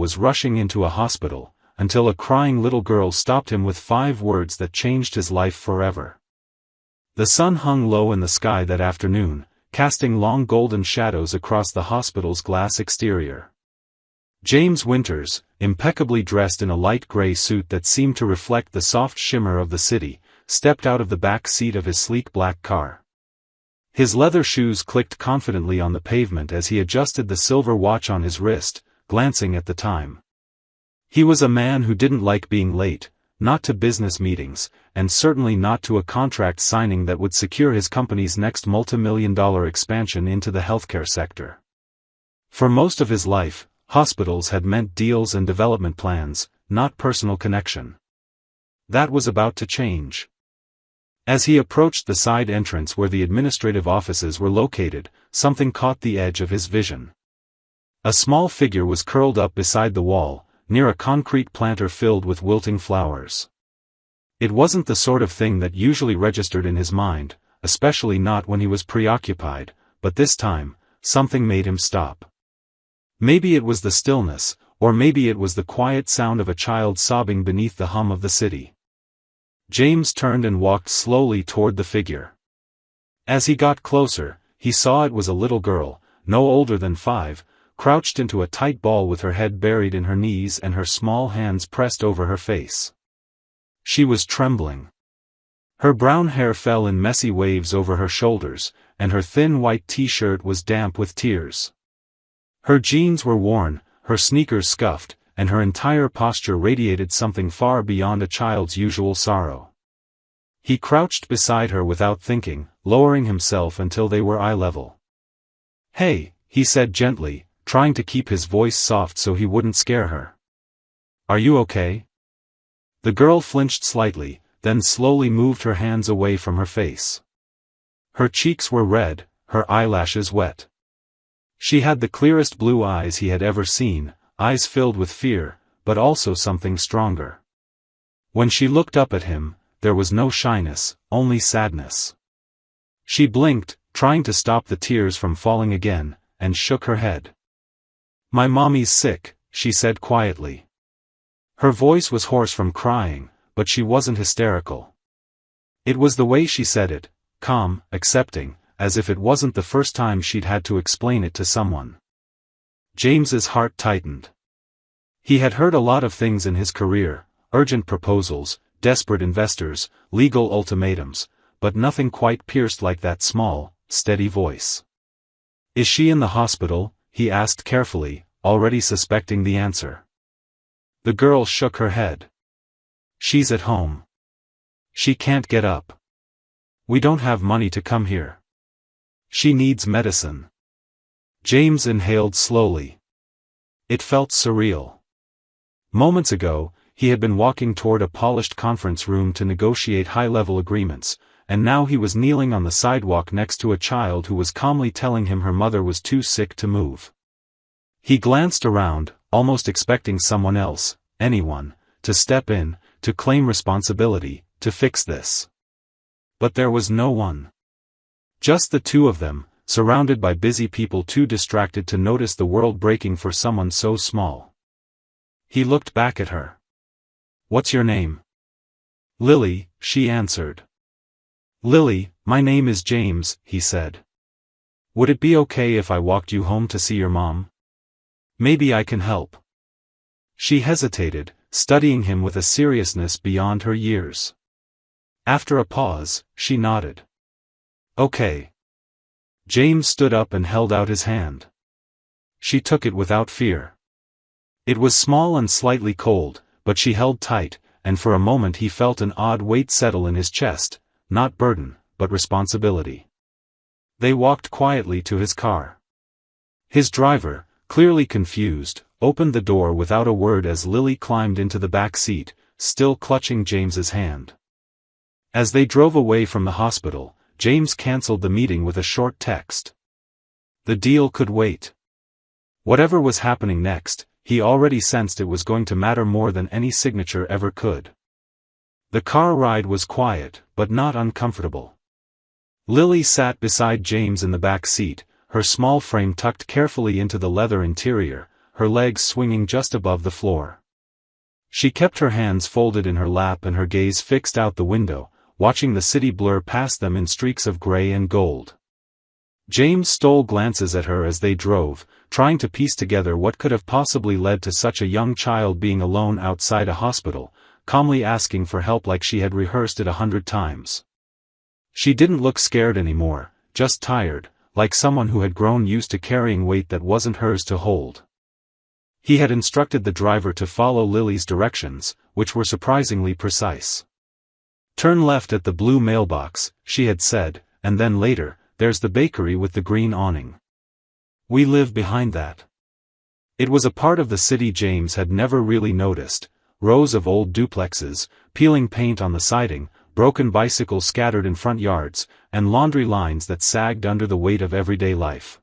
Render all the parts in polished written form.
was rushing into a hospital, until a crying little girl stopped him with 5 words that changed his life forever. The sun hung low in the sky that afternoon, casting long golden shadows across the hospital's glass exterior. James Winters, impeccably dressed in a light gray suit that seemed to reflect the soft shimmer of the city, stepped out of the back seat of his sleek black car. His leather shoes clicked confidently on the pavement as he adjusted the silver watch on his wrist, glancing at the time. He was a man who didn't like being late, not to business meetings, and certainly not to a contract signing that would secure his company's next multi-million-dollar expansion into the healthcare sector. For most of his life, hospitals had meant deals and development plans, not personal connection. That was about to change. As he approached the side entrance where the administrative offices were located, something caught the edge of his vision. A small figure was curled up beside the wall, near a concrete planter filled with wilting flowers. It wasn't the sort of thing that usually registered in his mind, especially not when he was preoccupied, but this time, something made him stop. Maybe it was the stillness, or maybe it was the quiet sound of a child sobbing beneath the hum of the city. James turned and walked slowly toward the figure. As he got closer, he saw it was a little girl, no older than 5, crouched into a tight ball with her head buried in her knees and her small hands pressed over her face. She was trembling. Her brown hair fell in messy waves over her shoulders, and her thin white t-shirt was damp with tears. Her jeans were worn, her sneakers scuffed, and her entire posture radiated something far beyond a child's usual sorrow. He crouched beside her without thinking, lowering himself until they were eye level. "Hey," he said gently, trying to keep his voice soft so he wouldn't scare her. "Are you okay?" The girl flinched slightly, then slowly moved her hands away from her face. Her cheeks were red, her eyelashes wet. She had the clearest blue eyes he had ever seen, eyes filled with fear, but also something stronger. When she looked up at him, there was no shyness, only sadness. She blinked, trying to stop the tears from falling again, and shook her head. "My mommy's sick," she said quietly. Her voice was hoarse from crying, but she wasn't hysterical. It was the way she said it, calm, accepting, as if it wasn't the first time she'd had to explain it to someone. James's heart tightened. He had heard a lot of things in his career, urgent proposals, desperate investors, legal ultimatums, but nothing quite pierced like that small, steady voice. "Is she in the hospital?" he asked carefully, already suspecting the answer. The girl shook her head. "She's at home. She can't get up. We don't have money to come here. She needs medicine." James inhaled slowly. It felt surreal. Moments ago, he had been walking toward a polished conference room to negotiate high-level agreements, and now he was kneeling on the sidewalk next to a child who was calmly telling him her mother was too sick to move. He glanced around, almost expecting someone else, anyone, to step in, to claim responsibility, to fix this. But there was no one. Just the two of them, surrounded by busy people too distracted to notice the world breaking for someone so small. He looked back at her. "What's your name?" "Lily," she answered. "Lily, my name is James," he said. "Would it be okay if I walked you home to see your mom? Maybe I can help." She hesitated, studying him with a seriousness beyond her years. After a pause, she nodded. "Okay." James stood up and held out his hand. She took it without fear. It was small and slightly cold, but she held tight, and for a moment he felt an odd weight settle in his chest, not burden, but responsibility. They walked quietly to his car. His driver, clearly confused, opened the door without a word as Lily climbed into the back seat, still clutching James's hand. As they drove away from the hospital, James canceled the meeting with a short text. The deal could wait. Whatever was happening next, he already sensed it was going to matter more than any signature ever could. The car ride was quiet, but not uncomfortable. Lily sat beside James in the back seat, her small frame tucked carefully into the leather interior, her legs swinging just above the floor. She kept her hands folded in her lap and her gaze fixed out the window, watching the city blur past them in streaks of gray and gold. James stole glances at her as they drove, trying to piece together what could have possibly led to such a young child being alone outside a hospital, calmly asking for help like she had rehearsed it 100 times. She didn't look scared anymore, just tired, like someone who had grown used to carrying weight that wasn't hers to hold. He had instructed the driver to follow Lily's directions, which were surprisingly precise. "Turn left at the blue mailbox," she had said, and then later, "There's the bakery with the green awning. We live behind that." It was a part of the city James had never really noticed: rows of old duplexes, peeling paint on the siding, broken bicycles scattered in front yards, and laundry lines that sagged under the weight of everyday life.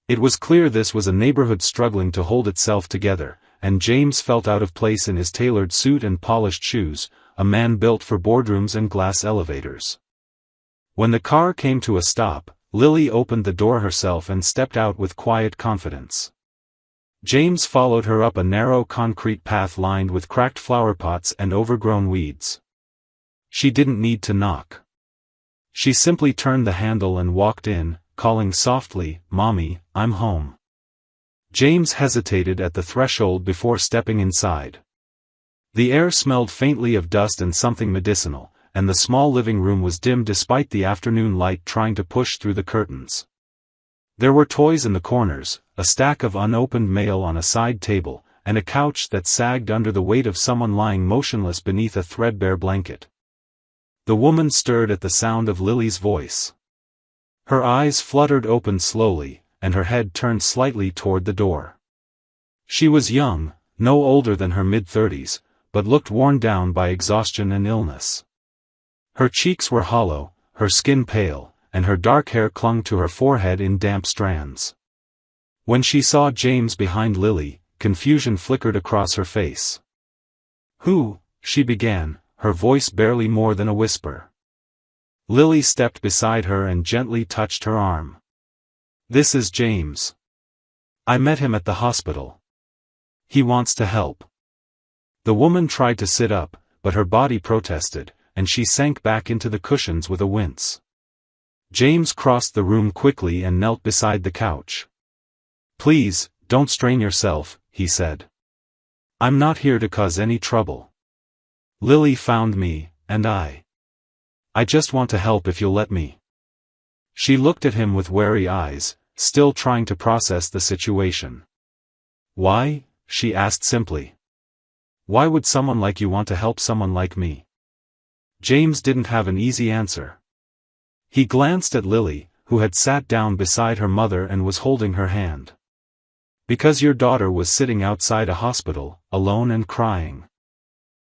It was clear this was a neighborhood struggling to hold itself together, and James felt out of place in his tailored suit and polished shoes, a man built for boardrooms and glass elevators. When the car came to a stop, Lily opened the door herself and stepped out with quiet confidence. James followed her up a narrow concrete path lined with cracked flower pots and overgrown weeds. She didn't need to knock. She simply turned the handle and walked in, calling softly, "Mommy, I'm home." James hesitated at the threshold before stepping inside. The air smelled faintly of dust and something medicinal, and the small living room was dim despite the afternoon light trying to push through the curtains. There were toys in the corners, a stack of unopened mail on a side table, and a couch that sagged under the weight of someone lying motionless beneath a threadbare blanket. The woman stirred at the sound of Lily's voice. Her eyes fluttered open slowly, and her head turned slightly toward the door. She was young, no older than her mid-30s, but looked worn down by exhaustion and illness. Her cheeks were hollow, her skin pale, and her dark hair clung to her forehead in damp strands. When she saw James behind Lily, confusion flickered across her face. "Who?" she began, her voice barely more than a whisper. Lily stepped beside her and gently touched her arm. "This is James. I met him at the hospital. He wants to help." The woman tried to sit up, but her body protested, and she sank back into the cushions with a wince. James crossed the room quickly and knelt beside the couch. "Please, don't strain yourself," he said. "I'm not here to cause any trouble. Lily found me, and I just want to help if you'll let me." She looked at him with wary eyes, still trying to process the situation. "Why?" she asked simply. "Why would someone like you want to help someone like me?" James didn't have an easy answer. He glanced at Lily, who had sat down beside her mother and was holding her hand. "Because your daughter was sitting outside a hospital, alone and crying.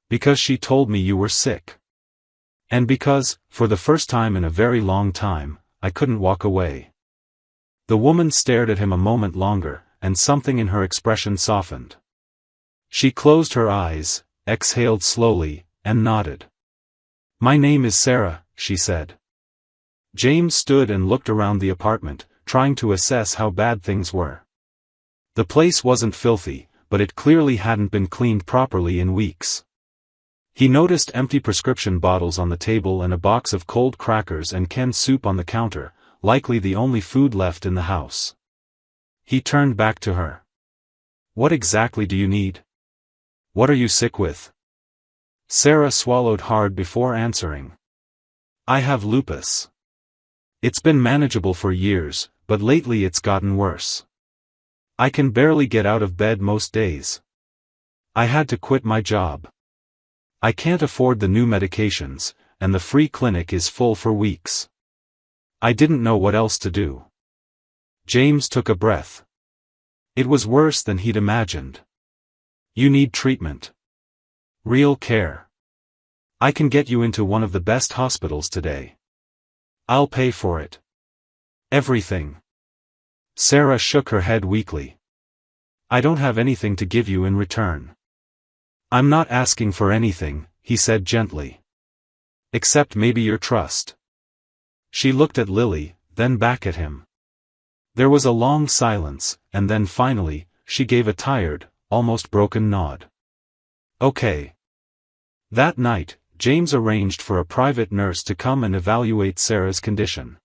Because she told me you were sick. And because, for the first time in a very long time, I couldn't walk away." The woman stared at him a moment longer, and something in her expression softened. She closed her eyes, exhaled slowly, and nodded. "My name is Sarah," she said. James stood and looked around the apartment, trying to assess how bad things were. The place wasn't filthy, but it clearly hadn't been cleaned properly in weeks. He noticed empty prescription bottles on the table and a box of cold crackers and canned soup on the counter, likely the only food left in the house. He turned back to her. "What exactly do you need? What are you sick with?" Sarah swallowed hard before answering. "I have lupus. It's been manageable for years, but lately it's gotten worse. I can barely get out of bed most days. I had to quit my job. I can't afford the new medications, and the free clinic is full for weeks. I didn't know what else to do." James took a breath. It was worse than he'd imagined. "You need treatment. Real care. I can get you into one of the best hospitals today. I'll pay for it. Everything." Sarah shook her head weakly. "I don't have anything to give you in return." "I'm not asking for anything," he said gently. "Except maybe your trust." She looked at Lily, then back at him. There was a long silence, and then finally, she gave a tired, almost broken nod. Okay. That night, James arranged for a private nurse to come and evaluate Sarah's condition.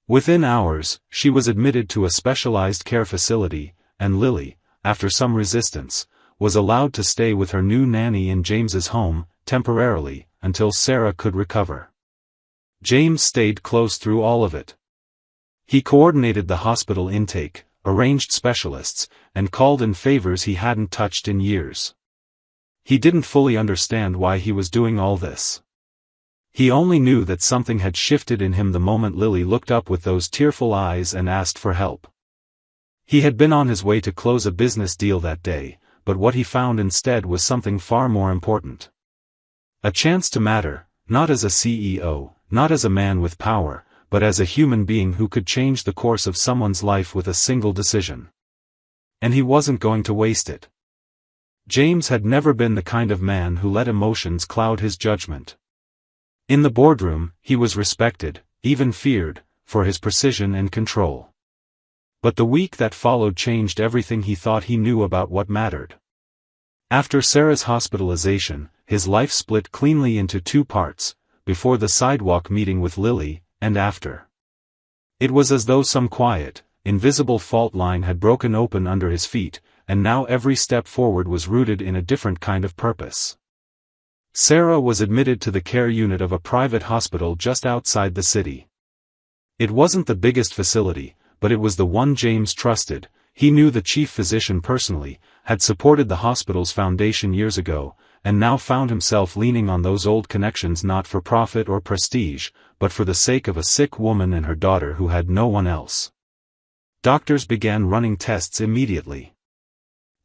Within hours, she was admitted to a specialized care facility, and Lily, after some resistance, was allowed to stay with her new nanny in James's home, temporarily, until Sarah could recover. James stayed close through all of it. He coordinated the hospital intake, arranged specialists, and called in favors he hadn't touched in years. He didn't fully understand why he was doing all this. He only knew that something had shifted in him the moment Lily looked up with those tearful eyes and asked for help. He had been on his way to close a business deal that day, but what he found instead was something far more important. A chance to matter, not as a CEO, not as a man with power, but as a human being who could change the course of someone's life with a single decision. And he wasn't going to waste it. James had never been the kind of man who let emotions cloud his judgment. In the boardroom, he was respected, even feared, for his precision and control. But the week that followed changed everything he thought he knew about what mattered. After Sarah's hospitalization, his life split cleanly into two parts, before the sidewalk meeting with Lily, and after. It was as though some quiet, invisible fault line had broken open under his feet, and now every step forward was rooted in a different kind of purpose. Sarah was admitted to the care unit of a private hospital just outside the city. It wasn't the biggest facility, but it was the one James trusted. He knew the chief physician personally, had supported the hospital's foundation years ago, and now found himself leaning on those old connections not for profit or prestige, but for the sake of a sick woman and her daughter who had no one else. Doctors began running tests immediately.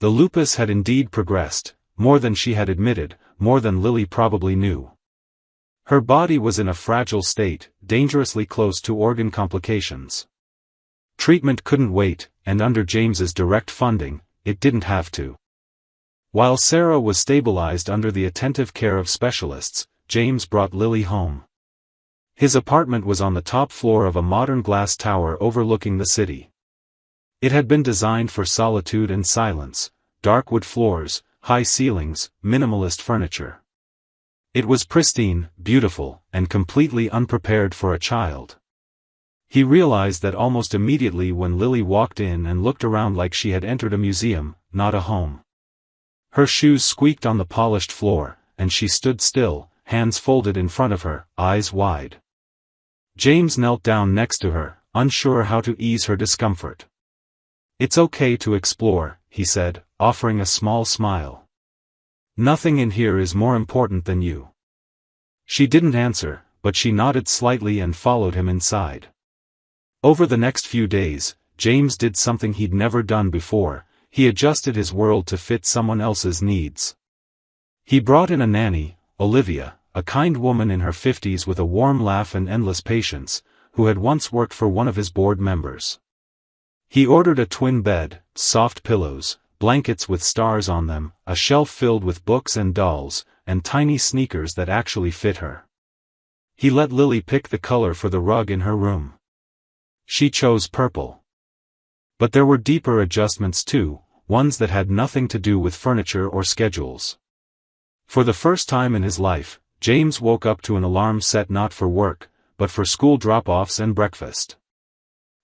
The lupus had indeed progressed, more than she had admitted, more than Lily probably knew. Her body was in a fragile state, dangerously close to organ complications. Treatment couldn't wait, and under James's direct funding, it didn't have to. While Sarah was stabilized under the attentive care of specialists, James brought Lily home. His apartment was on the top floor of a modern glass tower overlooking the city. It had been designed for solitude and silence, dark wood floors, high ceilings, minimalist furniture. It was pristine, beautiful, and completely unprepared for a child. He realized that almost immediately when Lily walked in and looked around like she had entered a museum, not a home. Her shoes squeaked on the polished floor, and she stood still, hands folded in front of her, eyes wide. James knelt down next to her, unsure how to ease her discomfort. "It's okay to explore," he said, offering a small smile. "Nothing in here is more important than you." She didn't answer, but she nodded slightly and followed him inside. Over the next few days, James did something he'd never done before. He adjusted his world to fit someone else's needs. He brought in a nanny, Olivia, a kind woman in her 50s with a warm laugh and endless patience, who had once worked for one of his board members. He ordered a twin bed, soft pillows, blankets with stars on them, a shelf filled with books and dolls, and tiny sneakers that actually fit her. He let Lily pick the color for the rug in her room. She chose purple. But there were deeper adjustments too, ones that had nothing to do with furniture or schedules. For the first time in his life, James woke up to an alarm set not for work, but for school drop-offs and breakfast.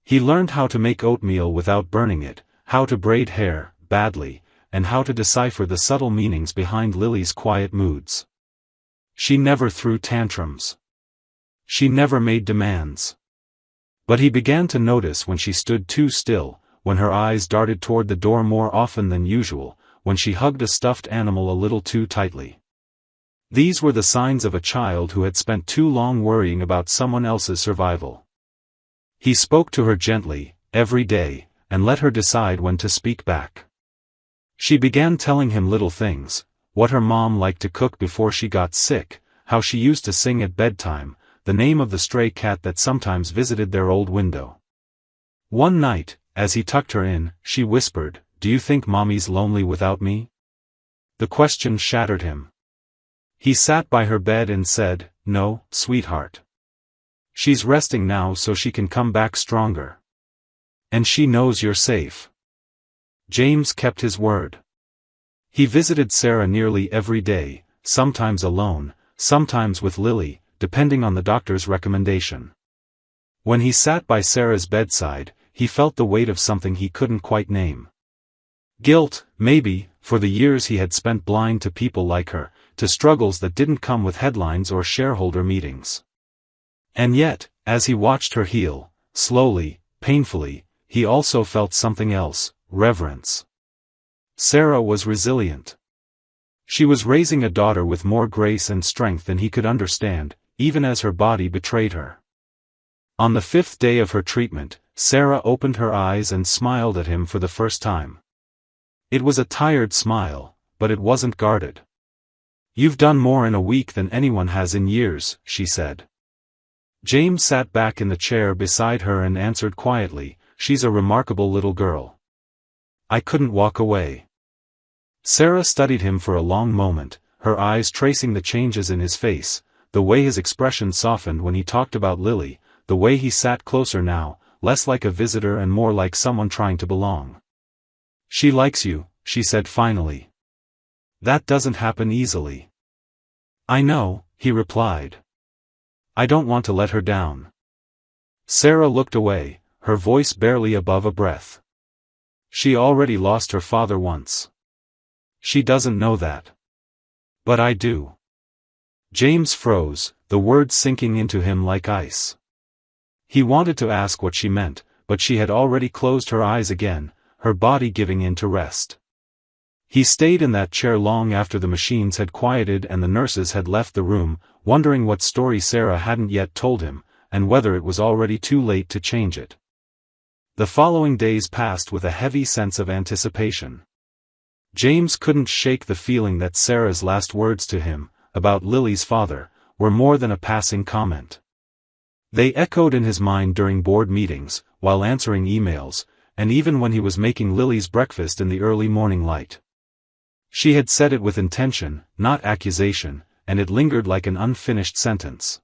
He learned how to make oatmeal without burning it, how to braid hair, badly, and how to decipher the subtle meanings behind Lily's quiet moods. She never threw tantrums. She never made demands. But he began to notice when she stood too still, when her eyes darted toward the door more often than usual, when she hugged a stuffed animal a little too tightly. These were the signs of a child who had spent too long worrying about someone else's survival. He spoke to her gently, every day, and let her decide when to speak back. She began telling him little things, what her mom liked to cook before she got sick, how she used to sing at bedtime, the name of the stray cat that sometimes visited their old window. One night, as he tucked her in, she whispered, "Do you think Mommy's lonely without me?" The question shattered him. He sat by her bed and said, "No, sweetheart. She's resting now so she can come back stronger. And she knows you're safe." James kept his word. He visited Sarah nearly every day, sometimes alone, sometimes with Lily, depending on the doctor's recommendation. When he sat by Sarah's bedside, he felt the weight of something he couldn't quite name. Guilt, maybe, for the years he had spent blind to people like her, to struggles that didn't come with headlines or shareholder meetings. And yet, as he watched her heal, slowly, painfully, he also felt something else, reverence. Sarah was resilient. She was raising a daughter with more grace and strength than he could understand, even as her body betrayed her. On the 5th day of her treatment, Sarah opened her eyes and smiled at him for the first time. It was a tired smile, but it wasn't guarded. "You've done more in a week than anyone has in years," she said. James sat back in the chair beside her and answered quietly, "She's a remarkable little girl." I couldn't walk away. Sarah studied him for a long moment, her eyes tracing the changes in his face, the way his expression softened when he talked about Lily, the way he sat closer now, less like a visitor and more like someone trying to belong. "She likes you," she said finally. "That doesn't happen easily." "I know," he replied. "I don't want to let her down." Sarah looked away, her voice barely above a breath. "She already lost her father once. She doesn't know that. But I do." James froze, the words sinking into him like ice. He wanted to ask what she meant, but she had already closed her eyes again, her body giving in to rest. He stayed in that chair long after the machines had quieted and the nurses had left the room, wondering what story Sarah hadn't yet told him, and whether it was already too late to change it. The following days passed with a heavy sense of anticipation. James couldn't shake the feeling that Sarah's last words to him, about Lily's father, were more than a passing comment. They echoed in his mind during board meetings, while answering emails, and even when he was making Lily's breakfast in the early morning light. She had said it with intention, not accusation, and it lingered like an unfinished sentence.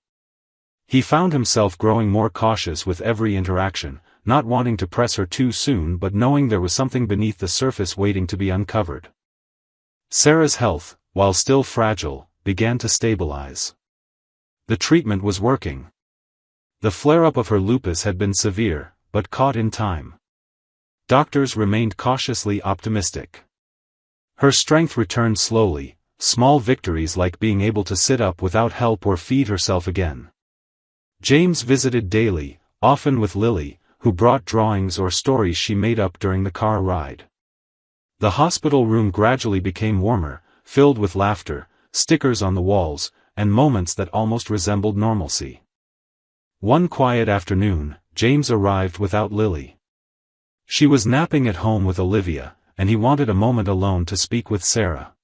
He found himself growing more cautious with every interaction, not wanting to press her too soon but knowing there was something beneath the surface waiting to be uncovered. Sarah's health, while still fragile, began to stabilize. The treatment was working. The flare-up of her lupus had been severe, but caught in time. Doctors remained cautiously optimistic. Her strength returned slowly, small victories like being able to sit up without help or feed herself again. James visited daily, often with Lily, who brought drawings or stories she made up during the car ride. The hospital room gradually became warmer, filled with laughter, stickers on the walls, and moments that almost resembled normalcy. One quiet afternoon, James arrived without Lily. She was napping at home with Olivia, and he wanted a moment alone to speak with Sarah.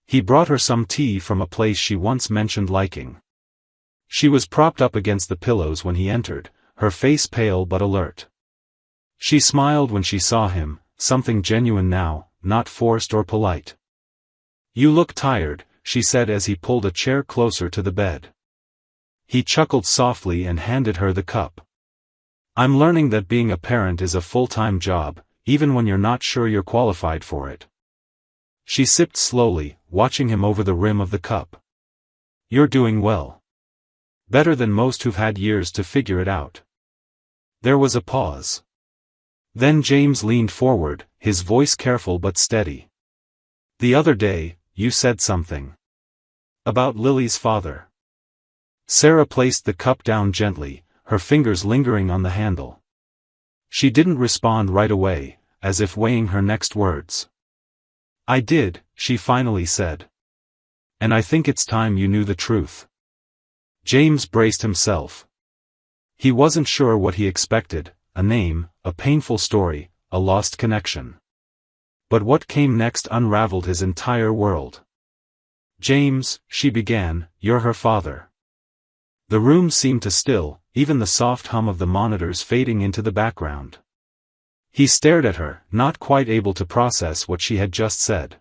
He brought her some tea from a place she once mentioned liking. She was propped up against the pillows when he entered, her face pale but alert. She smiled when she saw him, something genuine now, not forced or polite. "You look tired," she said as he pulled a chair closer to the bed. He chuckled softly and handed her the cup. "I'm learning that being a parent is a full-time job, even when you're not sure you're qualified for it." She sipped slowly, watching him over the rim of the cup. "You're doing well. Better than most who've had years to figure it out." There was a pause. Then James leaned forward, his voice careful but steady. "The other day, you said something. About Lily's father." Sarah placed the cup down gently, her fingers lingering on the handle. She didn't respond right away, as if weighing her next words. "I did," she finally said. "And I think it's time you knew the truth." James braced himself. He wasn't sure what he expected, a name, a painful story, a lost connection. But what came next unraveled his entire world. "James," she began, "you're her father." The room seemed to still, even the soft hum of the monitors fading into the background. He stared at her, not quite able to process what she had just said.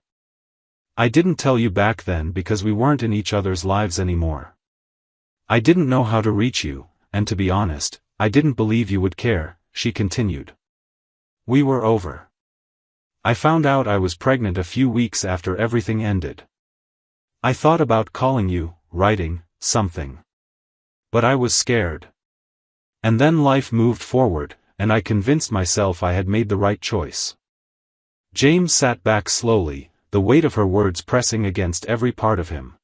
"I didn't tell you back then because we weren't in each other's lives anymore. I didn't know how to reach you, and to be honest, I didn't believe you would care," she continued. "We were over. I found out I was pregnant a few weeks after everything ended. I thought about calling you, writing something. But I was scared. And then life moved forward, and I convinced myself I had made the right choice." James sat back slowly, the weight of her words pressing against every part of him.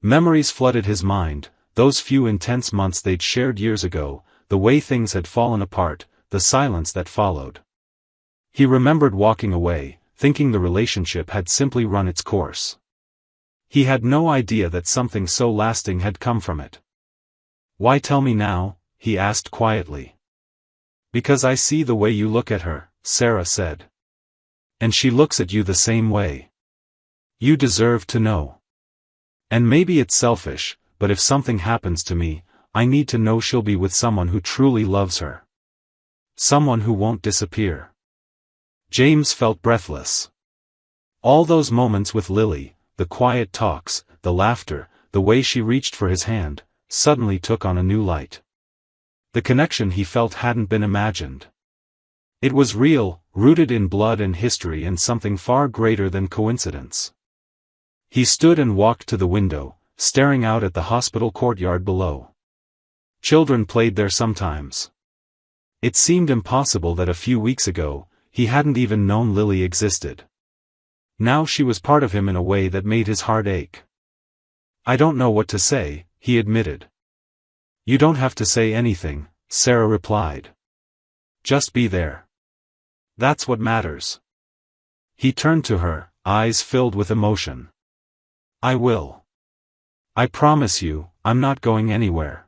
Memories flooded his mind, those few intense months they'd shared years ago, the way things had fallen apart, the silence that followed. He remembered walking away, thinking the relationship had simply run its course. He had no idea that something so lasting had come from it. "Why tell me now?" he asked quietly. "Because I see the way you look at her," Sarah said. "And she looks at you the same way. You deserve to know. And maybe it's selfish, but if something happens to me, I need to know she'll be with someone who truly loves her. Someone who won't disappear." James felt breathless. All those moments with Lily, the quiet talks, the laughter, the way she reached for his hand, suddenly took on a new light. The connection he felt hadn't been imagined. It was real, rooted in blood and history and something far greater than coincidence. He stood and walked to the window, staring out at the hospital courtyard below. Children played there sometimes. It seemed impossible that a few weeks ago, he hadn't even known Lily existed. Now she was part of him in a way that made his heart ache. "I don't know what to say," he admitted. "You don't have to say anything," Sarah replied. "Just be there. That's what matters." He turned to her, eyes filled with emotion. "I will. I promise you, I'm not going anywhere."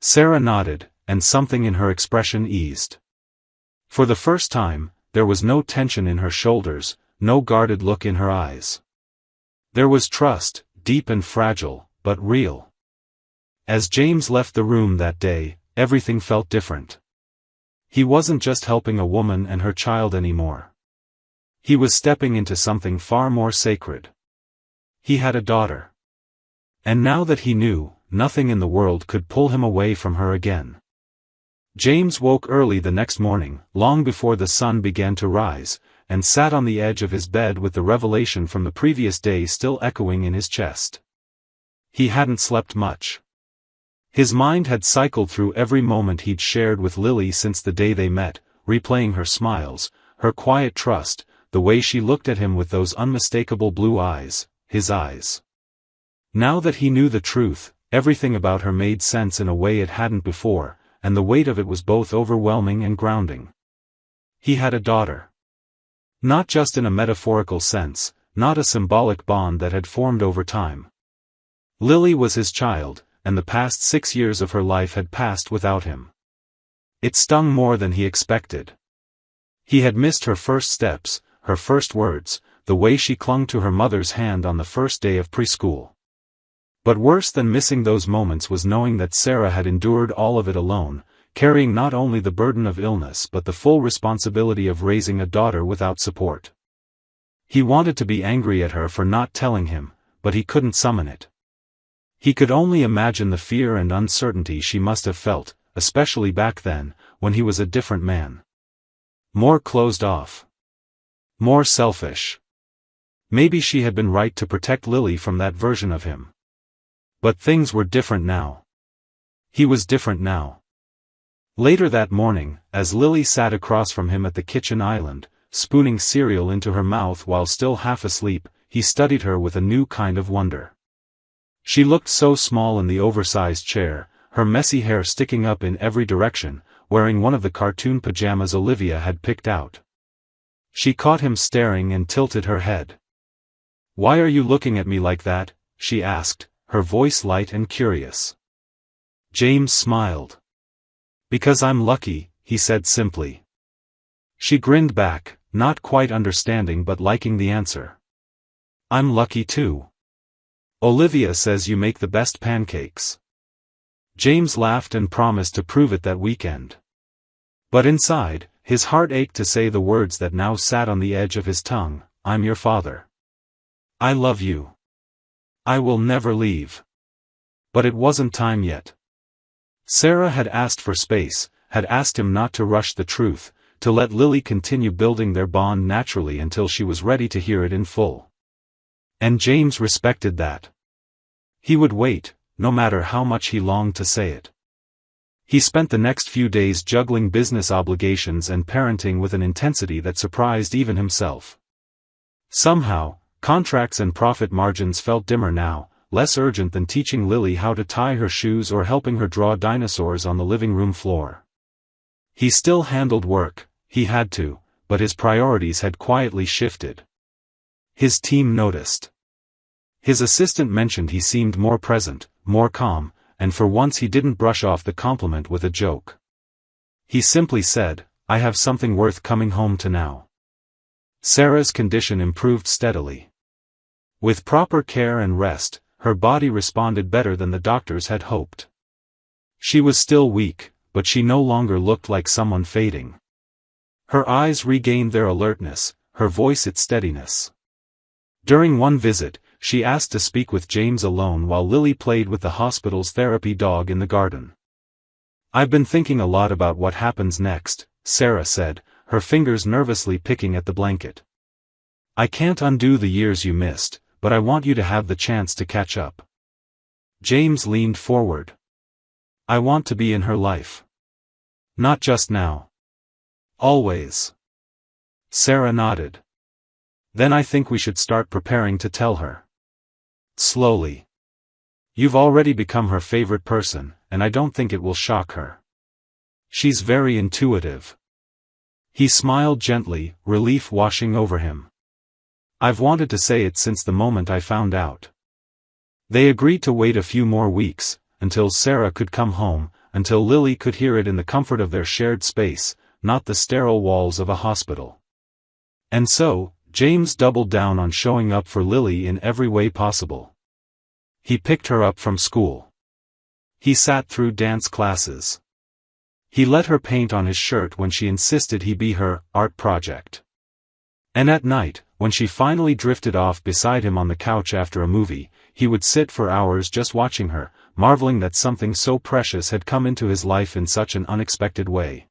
Sarah nodded, and something in her expression eased. For the first time, there was no tension in her shoulders, no guarded look in her eyes. There was trust, deep and fragile, but real. As James left the room that day, everything felt different. He wasn't just helping a woman and her child anymore. He was stepping into something far more sacred. He had a daughter. And now that he knew, nothing in the world could pull him away from her again. James woke early the next morning, long before the sun began to rise, and sat on the edge of his bed with the revelation from the previous day still echoing in his chest. He hadn't slept much. His mind had cycled through every moment he'd shared with Lily since the day they met, replaying her smiles, her quiet trust, the way she looked at him with those unmistakable blue eyes, his eyes. Now that he knew the truth, everything about her made sense in a way it hadn't before, and the weight of it was both overwhelming and grounding. He had a daughter. Not just in a metaphorical sense, not a symbolic bond that had formed over time. Lily was his child, and the past 6 years of her life had passed without him. It stung more than he expected. He had missed her first steps, her first words, the way she clung to her mother's hand on the first day of preschool. But worse than missing those moments was knowing that Sarah had endured all of it alone, carrying not only the burden of illness but the full responsibility of raising a daughter without support. He wanted to be angry at her for not telling him, but he couldn't summon it. He could only imagine the fear and uncertainty she must have felt, especially back then, when he was a different man. More closed off. More selfish. Maybe she had been right to protect Lily from that version of him. But things were different now. He was different now. Later that morning, as Lily sat across from him at the kitchen island, spooning cereal into her mouth while still half asleep, he studied her with a new kind of wonder. She looked so small in the oversized chair, her messy hair sticking up in every direction, wearing one of the cartoon pajamas Olivia had picked out. She caught him staring and tilted her head. "Why are you looking at me like that?" she asked, her voice light and curious. James smiled. "Because I'm lucky," he said simply. She grinned back, not quite understanding but liking the answer. "I'm lucky too. Olivia says you make the best pancakes." James laughed and promised to prove it that weekend. But inside, his heart ached to say the words that now sat on the edge of his tongue, "I'm your father. I love you. I will never leave." But it wasn't time yet. Sarah had asked for space, had asked him not to rush the truth, to let Lily continue building their bond naturally until she was ready to hear it in full. And James respected that. He would wait, no matter how much he longed to say it. He spent the next few days juggling business obligations and parenting with an intensity that surprised even himself. Somehow, contracts and profit margins felt dimmer now, less urgent than teaching Lily how to tie her shoes or helping her draw dinosaurs on the living room floor. He still handled work, he had to, but his priorities had quietly shifted. His team noticed. His assistant mentioned he seemed more present, more calm, and for once he didn't brush off the compliment with a joke. He simply said, "I have something worth coming home to now." Sarah's condition improved steadily. With proper care and rest, her body responded better than the doctors had hoped. She was still weak, but she no longer looked like someone fading. Her eyes regained their alertness, her voice its steadiness. During one visit, she asked to speak with James alone while Lily played with the hospital's therapy dog in the garden. "I've been thinking a lot about what happens next," Sarah said, her fingers nervously picking at the blanket. "I can't undo the years you missed, but I want you to have the chance to catch up." James leaned forward. "I want to be in her life. Not just now. Always." Sarah nodded. "Then I think we should start preparing to tell her. Slowly. You've already become her favorite person, and I don't think it will shock her. She's very intuitive." He smiled gently, relief washing over him. "I've wanted to say it since the moment I found out." They agreed to wait a few more weeks, until Sarah could come home, until Lily could hear it in the comfort of their shared space, not the sterile walls of a hospital. And so, James doubled down on showing up for Lily in every way possible. He picked her up from school. He sat through dance classes. He let her paint on his shirt when she insisted he be her art project. And at night, when she finally drifted off beside him on the couch after a movie, he would sit for hours just watching her, marveling that something so precious had come into his life in such an unexpected way.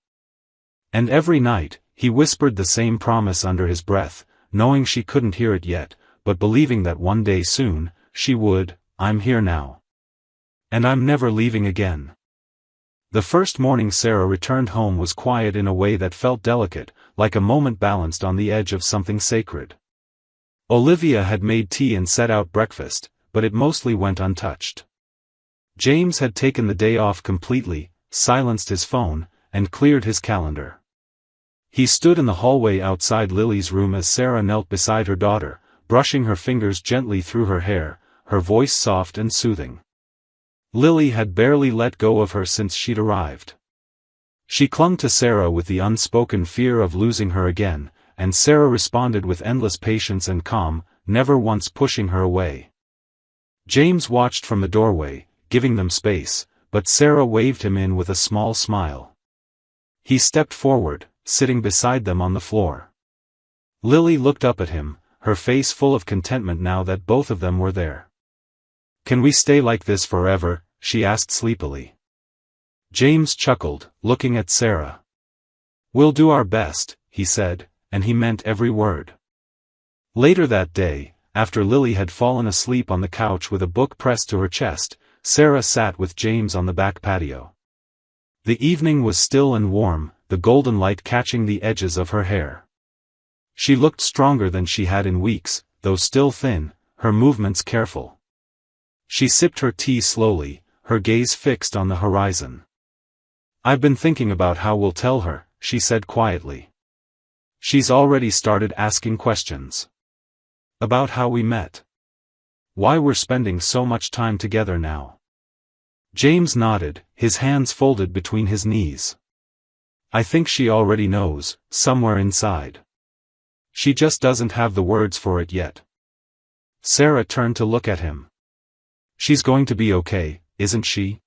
And every night, he whispered the same promise under his breath, knowing she couldn't hear it yet, but believing that one day soon, she would. "I'm here now. And I'm never leaving again." The first morning Sarah returned home was quiet in a way that felt delicate, like a moment balanced on the edge of something sacred. Olivia had made tea and set out breakfast, but it mostly went untouched. James had taken the day off completely, silenced his phone, and cleared his calendar. He stood in the hallway outside Lily's room as Sarah knelt beside her daughter, brushing her fingers gently through her hair, her voice soft and soothing. Lily had barely let go of her since she'd arrived. She clung to Sarah with the unspoken fear of losing her again, and Sarah responded with endless patience and calm, never once pushing her away. James watched from the doorway, giving them space, but Sarah waved him in with a small smile. He stepped forward, sitting beside them on the floor. Lily looked up at him, her face full of contentment now that both of them were there. "Can we stay like this forever?" she asked sleepily. James chuckled, looking at Sarah. "We'll do our best," he said, and he meant every word. Later that day, after Lily had fallen asleep on the couch with a book pressed to her chest, Sarah sat with James on the back patio. The evening was still and warm, the golden light catching the edges of her hair. She looked stronger than she had in weeks, though still thin, her movements careful. She sipped her tea slowly, her gaze fixed on the horizon. "I've been thinking about how we'll tell her," she said quietly. "She's already started asking questions. About how we met. Why we're spending so much time together now." James nodded, his hands folded between his knees. "I think she already knows, somewhere inside. She just doesn't have the words for it yet." Sarah turned to look at him. "She's going to be okay, isn't she?"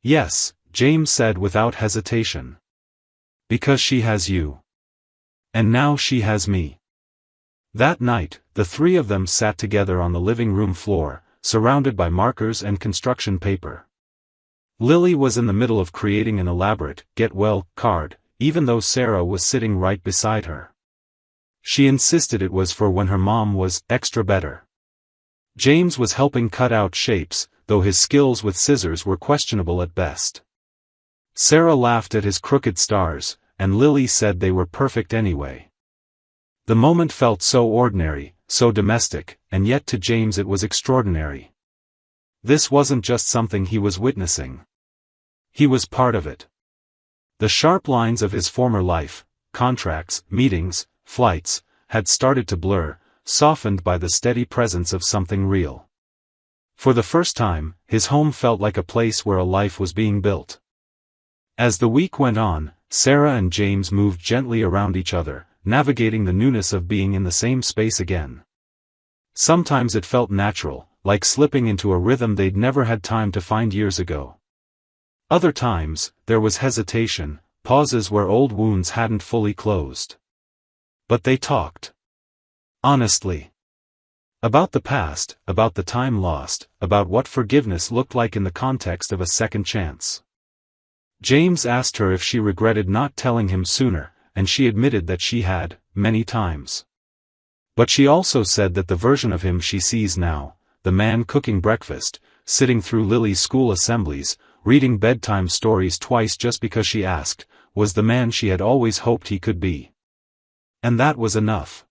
"Yes," James said without hesitation. "Because she has you. And now she has me." That night, the three of them sat together on the living room floor, surrounded by markers and construction paper. Lily was in the middle of creating an elaborate, get well, card, even though Sarah was sitting right beside her. She insisted it was for when her mom was extra better. James was helping cut out shapes, though his skills with scissors were questionable at best. Sarah laughed at his crooked stars, and Lily said they were perfect anyway. The moment felt so ordinary, so domestic, and yet to James it was extraordinary. This wasn't just something he was witnessing. He was part of it. The sharp lines of his former life, contracts, meetings, flights, had started to blur, softened by the steady presence of something real. For the first time, his home felt like a place where a life was being built. As the week went on, Sarah and James moved gently around each other, navigating the newness of being in the same space again. Sometimes it felt natural, like slipping into a rhythm they'd never had time to find years ago. Other times, there was hesitation, pauses where old wounds hadn't fully closed. But they talked. Honestly. About the past, about the time lost, about what forgiveness looked like in the context of a second chance. James asked her if she regretted not telling him sooner, and she admitted that she had, many times. But she also said that the version of him she sees now, the man cooking breakfast, sitting through Lily's school assemblies, reading bedtime stories twice just because she asked, was the man she had always hoped he could be. And that was enough.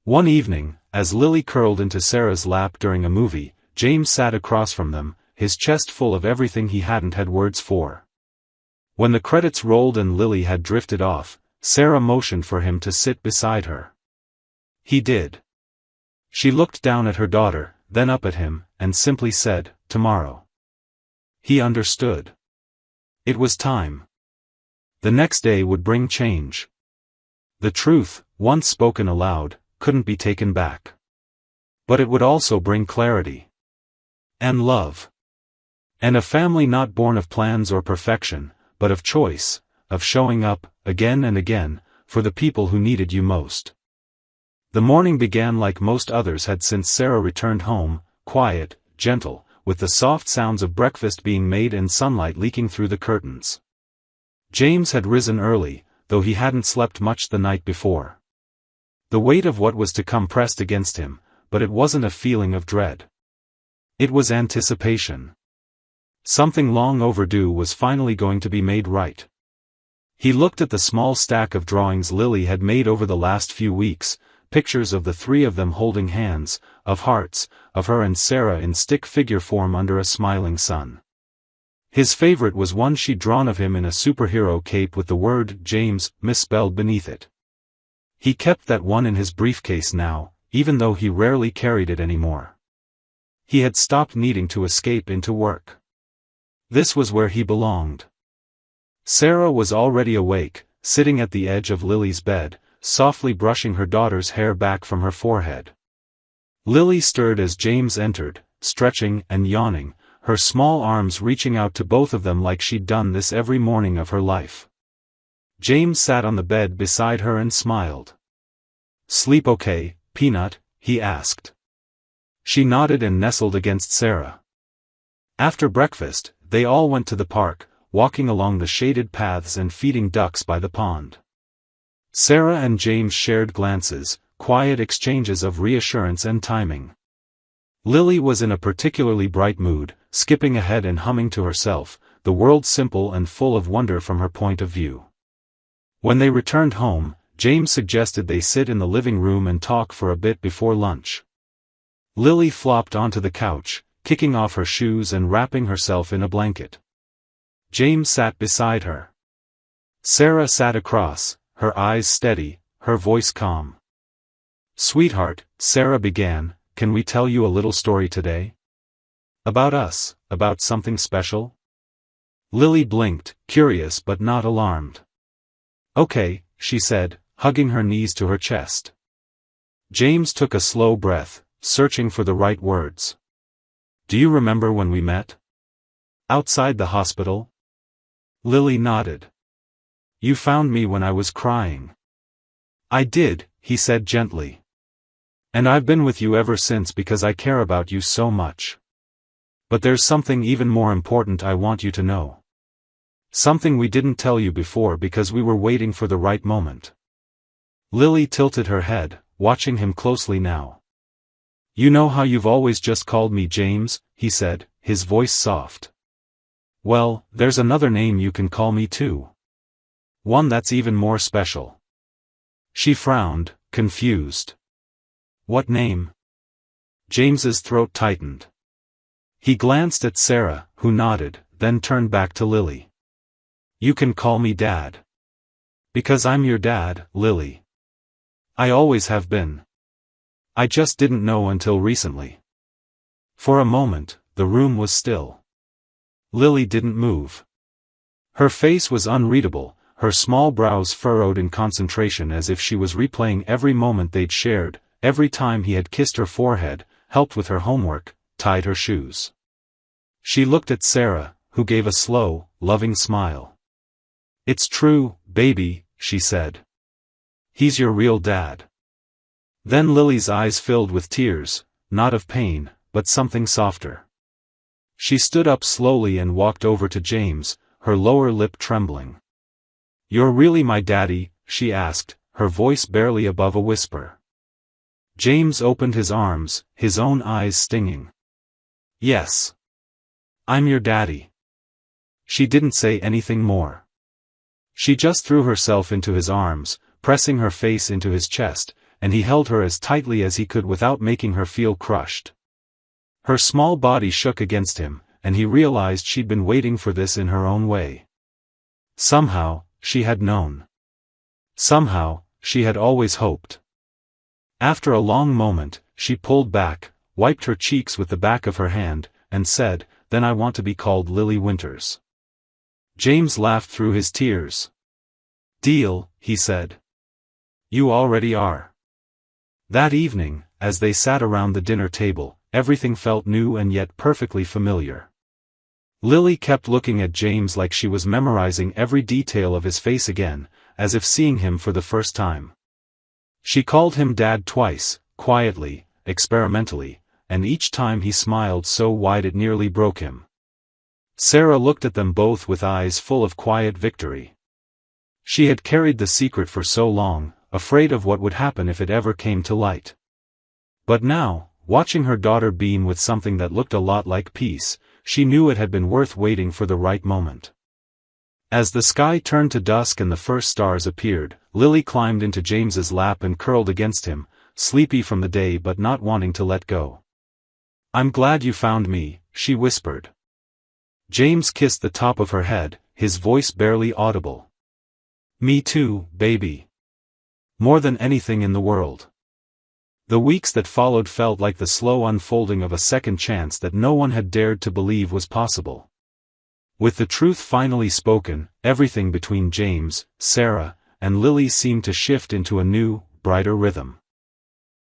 One evening, as Lily curled into Sarah's lap during a movie, James sat across from them, his chest full of everything he hadn't had words for. When the credits rolled and Lily had drifted off, Sarah motioned for him to sit beside her. He did. She looked down at her daughter, then up at him, and simply said, "Tomorrow." He understood. It was time. The next day would bring change. The truth, once spoken aloud, couldn't be taken back. But it would also bring clarity. And love. And a family not born of plans or perfection, but of choice, of showing up, again and again, for the people who needed you most. The morning began like most others had since Sarah returned home, quiet, gentle, with the soft sounds of breakfast being made and sunlight leaking through the curtains. James had risen early, though he hadn't slept much the night before. The weight of what was to come pressed against him, but it wasn't a feeling of dread. It was anticipation. Something long overdue was finally going to be made right. He looked at the small stack of drawings Lily had made over the last few weeks, pictures of the three of them holding hands, of hearts, of her and Sarah in stick figure form under a smiling sun. His favorite was one she'd drawn of him in a superhero cape with the word James misspelled beneath it. He kept that one in his briefcase now, even though he rarely carried it anymore. He had stopped needing to escape into work. This was where he belonged. Sarah was already awake, sitting at the edge of Lily's bed, softly brushing her daughter's hair back from her forehead. Lily stirred as James entered, stretching and yawning, her small arms reaching out to both of them like she'd done this every morning of her life. James sat on the bed beside her and smiled. "Sleep okay, Peanut?" he asked. She nodded and nestled against Sarah. After breakfast, they all went to the park, walking along the shaded paths and feeding ducks by the pond. Sarah and James shared glances, quiet exchanges of reassurance and timing. Lily was in a particularly bright mood, skipping ahead and humming to herself, the world simple and full of wonder from her point of view. When they returned home, James suggested they sit in the living room and talk for a bit before lunch. Lily flopped onto the couch, kicking off her shoes and wrapping herself in a blanket. James sat beside her. Sarah sat across, her eyes steady, her voice calm. "Sweetheart," Sarah began, "can we tell you a little story today? About us, about something special?" Lily blinked, curious but not alarmed. "Okay," she said, hugging her knees to her chest. James took a slow breath, searching for the right words. "Do you remember when we met? Outside the hospital?" Lily nodded. "You found me when I was crying." "I did," he said gently. "And I've been with you ever since because I care about you so much. But there's something even more important I want you to know." Something we didn't tell you before because we were waiting for the right moment. Lily tilted her head, watching him closely now. You know how you've always just called me James, he said, his voice soft. Well, there's another name you can call me too. One that's even more special. She frowned, confused. What name? James's throat tightened. He glanced at Sarah, who nodded, then turned back to Lily. You can call me Dad. Because I'm your dad, Lily. I always have been. I just didn't know until recently. For a moment, the room was still. Lily didn't move. Her face was unreadable, her small brows furrowed in concentration as if she was replaying every moment they'd shared, every time he had kissed her forehead, helped with her homework, tied her shoes. She looked at Sarah, who gave a slow, loving smile. It's true, baby, she said. He's your real dad. Then Lily's eyes filled with tears, not of pain, but something softer. She stood up slowly and walked over to James, her lower lip trembling. You're really my daddy? She asked, her voice barely above a whisper. James opened his arms, his own eyes stinging. Yes. I'm your daddy. She didn't say anything more. She just threw herself into his arms, pressing her face into his chest, and he held her as tightly as he could without making her feel crushed. Her small body shook against him, and he realized she'd been waiting for this in her own way. Somehow, she had known. Somehow, she had always hoped. After a long moment, she pulled back, wiped her cheeks with the back of her hand, and said, Then I want to be called Lily Winters. James laughed through his tears. Deal, he said. You already are. That evening, as they sat around the dinner table, everything felt new and yet perfectly familiar. Lily kept looking at James like she was memorizing every detail of his face again, as if seeing him for the first time. She called him Dad twice, quietly, experimentally, and each time he smiled so wide it nearly broke him. Sarah looked at them both with eyes full of quiet victory. She had carried the secret for so long, afraid of what would happen if it ever came to light. But now, watching her daughter beam with something that looked a lot like peace, she knew it had been worth waiting for the right moment. As the sky turned to dusk and the first stars appeared, Lily climbed into James's lap and curled against him, sleepy from the day but not wanting to let go. I'm glad you found me, she whispered. James kissed the top of her head, his voice barely audible. Me too, baby. More than anything in the world. The weeks that followed felt like the slow unfolding of a second chance that no one had dared to believe was possible. With the truth finally spoken, everything between James, Sarah, and Lily seemed to shift into a new, brighter rhythm.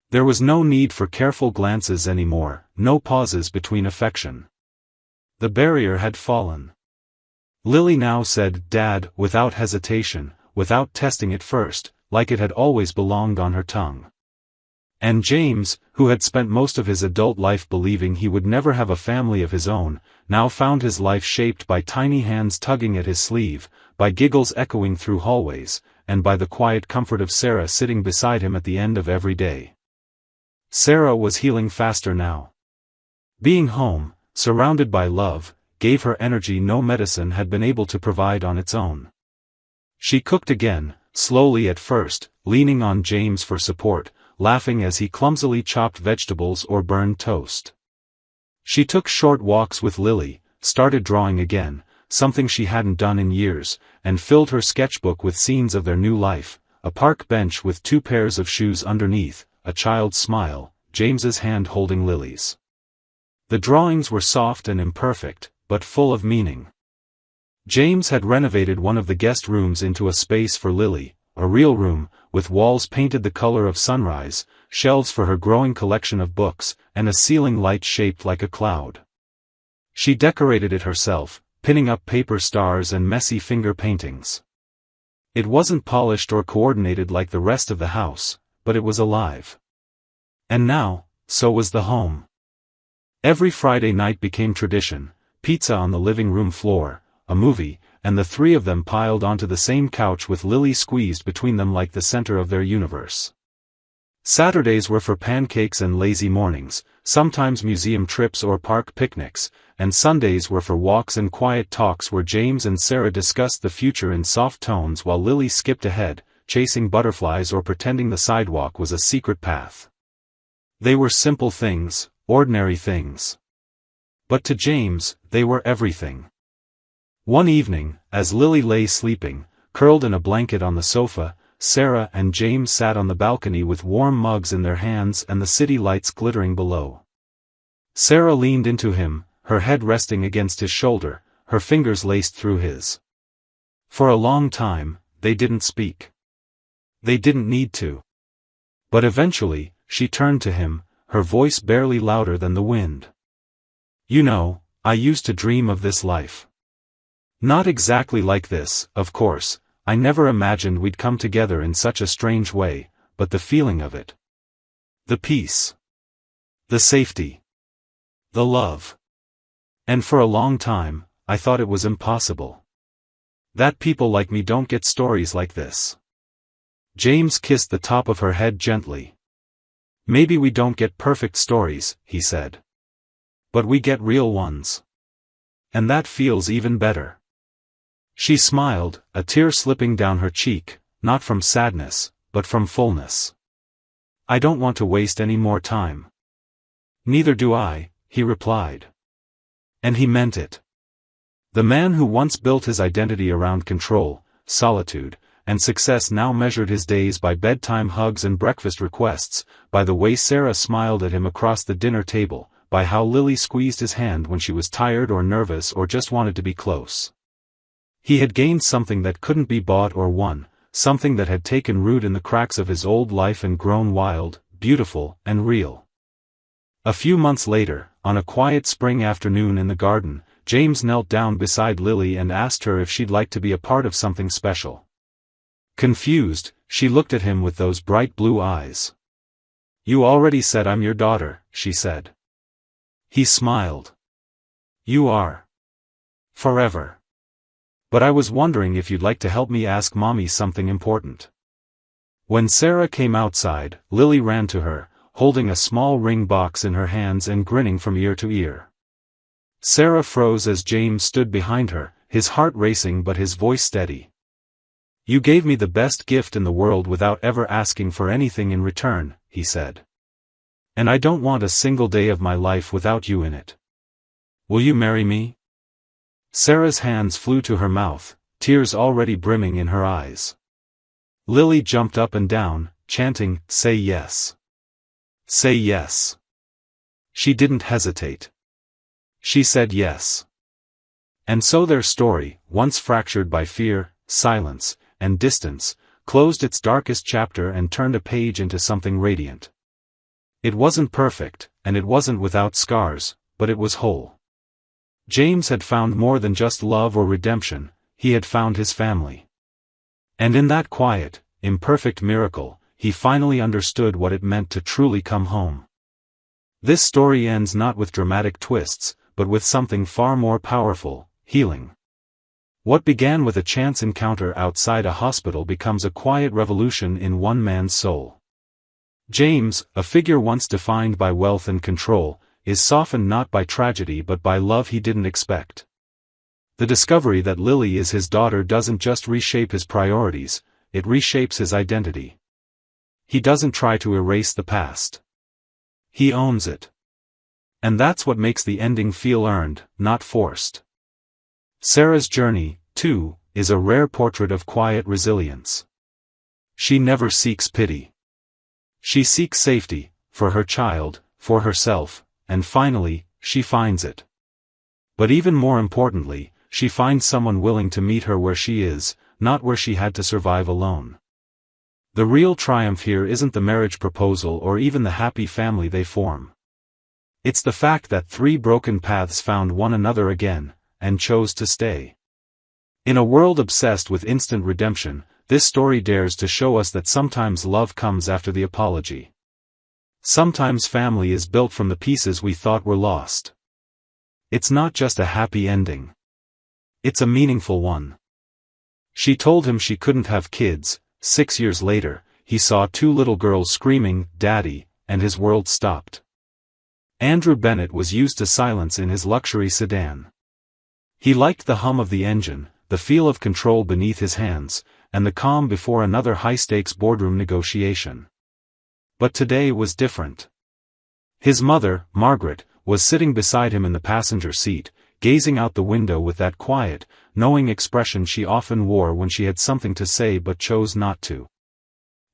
There was no need for careful glances anymore, no pauses between affection. The barrier had fallen. Lily now said Dad without hesitation, without testing it first, like it had always belonged on her tongue. And James, who had spent most of his adult life believing he would never have a family of his own, now found his life shaped by tiny hands tugging at his sleeve, by giggles echoing through hallways, and by the quiet comfort of Sarah sitting beside him at the end of every day. Sarah was healing faster now. Being home, surrounded by love, gave her energy no medicine had been able to provide on its own. She cooked again, slowly at first, leaning on James for support, laughing as he clumsily chopped vegetables or burned toast. She took short walks with Lily, started drawing again, something she hadn't done in years, and filled her sketchbook with scenes of their new life, a park bench with 2 pairs of shoes underneath, a child's smile, James's hand holding Lily's. The drawings were soft and imperfect, but full of meaning. James had renovated one of the guest rooms into a space for Lily, a real room, with walls painted the color of sunrise, shelves for her growing collection of books, and a ceiling light shaped like a cloud. She decorated it herself, pinning up paper stars and messy finger paintings. It wasn't polished or coordinated like the rest of the house, but it was alive. And now, so was the home. Every Friday night became tradition, pizza on the living room floor, a movie, and the three of them piled onto the same couch with Lily squeezed between them like the center of their universe. Saturdays were for pancakes and lazy mornings, sometimes museum trips or park picnics, and Sundays were for walks and quiet talks where James and Sarah discussed the future in soft tones while Lily skipped ahead, chasing butterflies or pretending the sidewalk was a secret path. They were simple things, ordinary things. But to James, they were everything. One evening, as Lily lay sleeping, curled in a blanket on the sofa, Sarah and James sat on the balcony with warm mugs in their hands and the city lights glittering below. Sarah leaned into him, her head resting against his shoulder, her fingers laced through his. For a long time, they didn't speak. They didn't need to. But eventually, she turned to him, her voice barely louder than the wind. "You know, I used to dream of this life. Not exactly like this, of course. I never imagined we'd come together in such a strange way, but the feeling of it. The peace. The safety. The love. And for a long time, I thought it was impossible. That people like me don't get stories like this." James kissed the top of her head gently. "Maybe we don't get perfect stories," he said. "But we get real ones. And that feels even better." She smiled, a tear slipping down her cheek, not from sadness, but from fullness. "I don't want to waste any more time." "Neither do I," he replied. And he meant it. The man who once built his identity around control, solitude, and success now measured his days by bedtime hugs and breakfast requests, by the way Sarah smiled at him across the dinner table, by how Lily squeezed his hand when she was tired or nervous or just wanted to be close. He had gained something that couldn't be bought or won, something that had taken root in the cracks of his old life and grown wild, beautiful, and real. A few months later, on a quiet spring afternoon in the garden, James knelt down beside Lily and asked her if she'd like to be a part of something special. Confused, she looked at him with those bright blue eyes. "You already said I'm your daughter," she said. He smiled. "You are. Forever. But I was wondering if you'd like to help me ask Mommy something important." When Sarah came outside, Lily ran to her, holding a small ring box in her hands and grinning from ear to ear. Sarah froze as James stood behind her, his heart racing but his voice steady. "You gave me the best gift in the world without ever asking for anything in return," he said. "And I don't want a single day of my life without you in it. Will you marry me?" Sarah's hands flew to her mouth, tears already brimming in her eyes. Lily jumped up and down, chanting, "Say yes. Say yes." She didn't hesitate. She said yes. And so their story, once fractured by fear, silence, and distance, closed its darkest chapter and turned a page into something radiant. It wasn't perfect, and it wasn't without scars, but it was whole. James had found more than just love or redemption, he had found his family. And in that quiet, imperfect miracle, he finally understood what it meant to truly come home. This story ends not with dramatic twists, but with something far more powerful, healing. What began with a chance encounter outside a hospital becomes a quiet revolution in one man's soul. James, a figure once defined by wealth and control, is softened not by tragedy but by love he didn't expect. The discovery that Lily is his daughter doesn't just reshape his priorities, it reshapes his identity. He doesn't try to erase the past. He owns it. And that's what makes the ending feel earned, not forced. Sarah's journey, too, is a rare portrait of quiet resilience. She never seeks pity. She seeks safety, for her child, for herself, and finally, she finds it. But even more importantly, she finds someone willing to meet her where she is, not where she had to survive alone. The real triumph here isn't the marriage proposal or even the happy family they form. It's the fact that three broken paths found one another again, and chose to stay. In a world obsessed with instant redemption, this story dares to show us that sometimes love comes after the apology. Sometimes family is built from the pieces we thought were lost. It's not just a happy ending. It's a meaningful one. She told him she couldn't have kids. 6 years later, he saw two little girls screaming, "Daddy," and his world stopped. Andrew Bennett was used to silence in his luxury sedan. He liked the hum of the engine, the feel of control beneath his hands, and the calm before another high-stakes boardroom negotiation. But today was different. His mother, Margaret, was sitting beside him in the passenger seat, gazing out the window with that quiet, knowing expression she often wore when she had something to say but chose not to.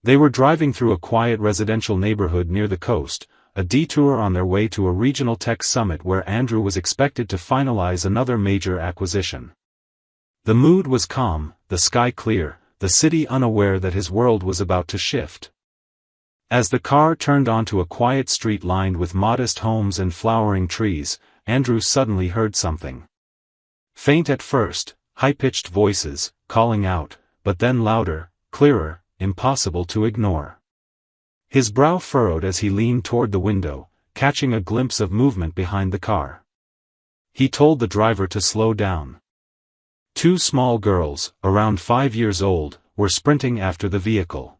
They were driving through a quiet residential neighborhood near the coast, a detour on their way to a regional tech summit where Andrew was expected to finalize another major acquisition. The mood was calm, the sky clear, the city unaware that his world was about to shift. As the car turned onto a quiet street lined with modest homes and flowering trees, Andrew suddenly heard something. Faint at first, high-pitched voices, calling out, but then louder, clearer, impossible to ignore. His brow furrowed as he leaned toward the window, catching a glimpse of movement behind the car. He told the driver to slow down. Two small girls, around 5 years old, were sprinting after the vehicle.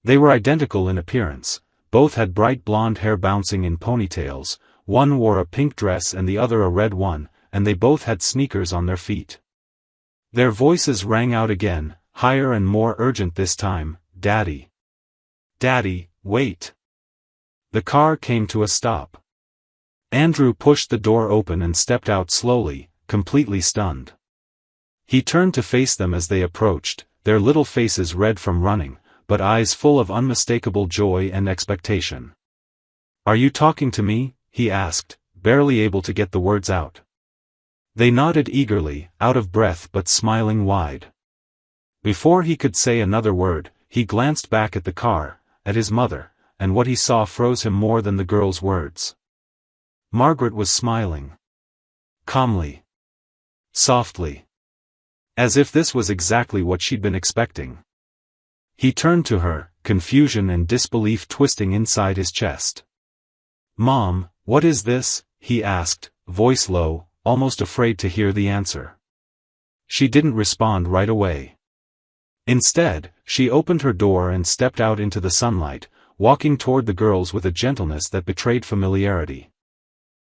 They were identical in appearance, both had bright blonde hair bouncing in ponytails, one wore a pink dress and the other a red one, and they both had sneakers on their feet. Their voices rang out again, higher and more urgent this time, "Daddy! Daddy, wait!" The car came to a stop. Andrew pushed the door open and stepped out slowly, completely stunned. He turned to face them as they approached, their little faces red from running, but eyes full of unmistakable joy and expectation. "Are you talking to me?" he asked, barely able to get the words out. They nodded eagerly, out of breath but smiling wide. Before he could say another word, he glanced back at the car, at his mother, and what he saw froze him more than the girl's words. Margaret was smiling. Calmly. Softly. As if this was exactly what she'd been expecting. He turned to her, confusion and disbelief twisting inside his chest. "Mom, what is this?" he asked, voice low, almost afraid to hear the answer. She didn't respond right away. Instead, she opened her door and stepped out into the sunlight, walking toward the girls with a gentleness that betrayed familiarity.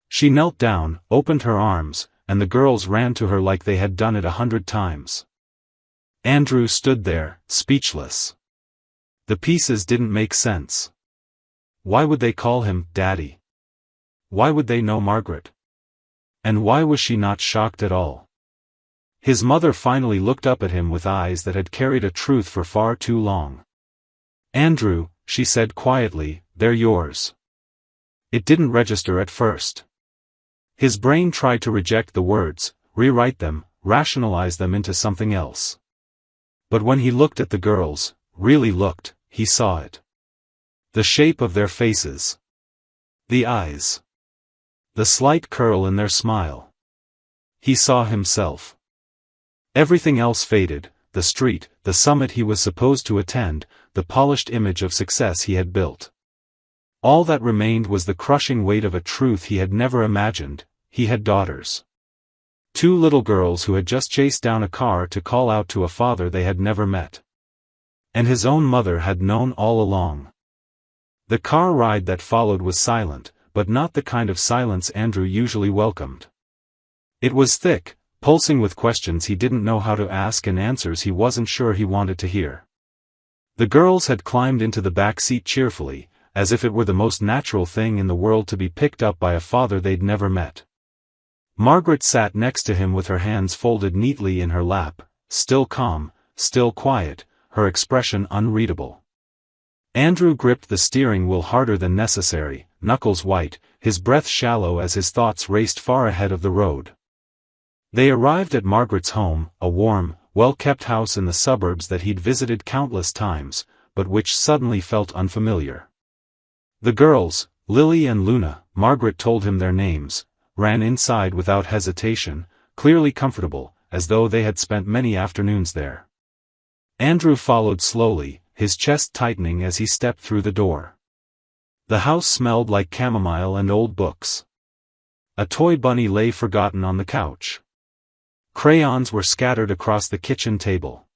She knelt down, opened her arms, and the girls ran to her like they had done it 100 times. Andrew stood there, speechless. The pieces didn't make sense. Why would they call him Daddy? Why would they know Margaret? And why was she not shocked at all? His mother finally looked up at him with eyes that had carried a truth for far too long. "Andrew," she said quietly, "they're yours." It didn't register at first. His brain tried to reject the words, rewrite them, rationalize them into something else. But when he looked at the girls, really looked, he saw it. The shape of their faces. The eyes. The slight curl in their smile. He saw himself. Everything else faded, the street, the summit he was supposed to attend, the polished image of success he had built. All that remained was the crushing weight of a truth he had never imagined: he had daughters. Two little girls who had just chased down a car to call out to a father they had never met. And his own mother had known all along. The car ride that followed was silent, but not the kind of silence Andrew usually welcomed. It was thick, pulsing with questions he didn't know how to ask and answers he wasn't sure he wanted to hear. The girls had climbed into the back seat cheerfully, as if it were the most natural thing in the world to be picked up by a father they'd never met. Margaret sat next to him with her hands folded neatly in her lap, still calm, still quiet, her expression unreadable. Andrew gripped the steering wheel harder than necessary, knuckles white, his breath shallow as his thoughts raced far ahead of the road. They arrived at Margaret's home, a warm, well-kept house in the suburbs that he'd visited countless times, but which suddenly felt unfamiliar. The girls, Lily and Luna, Margaret told him their names, ran inside without hesitation, clearly comfortable, as though they had spent many afternoons there. Andrew followed slowly, his chest tightening as he stepped through the door. The house smelled like chamomile and old books. A toy bunny lay forgotten on the couch. Crayons were scattered across the kitchen table.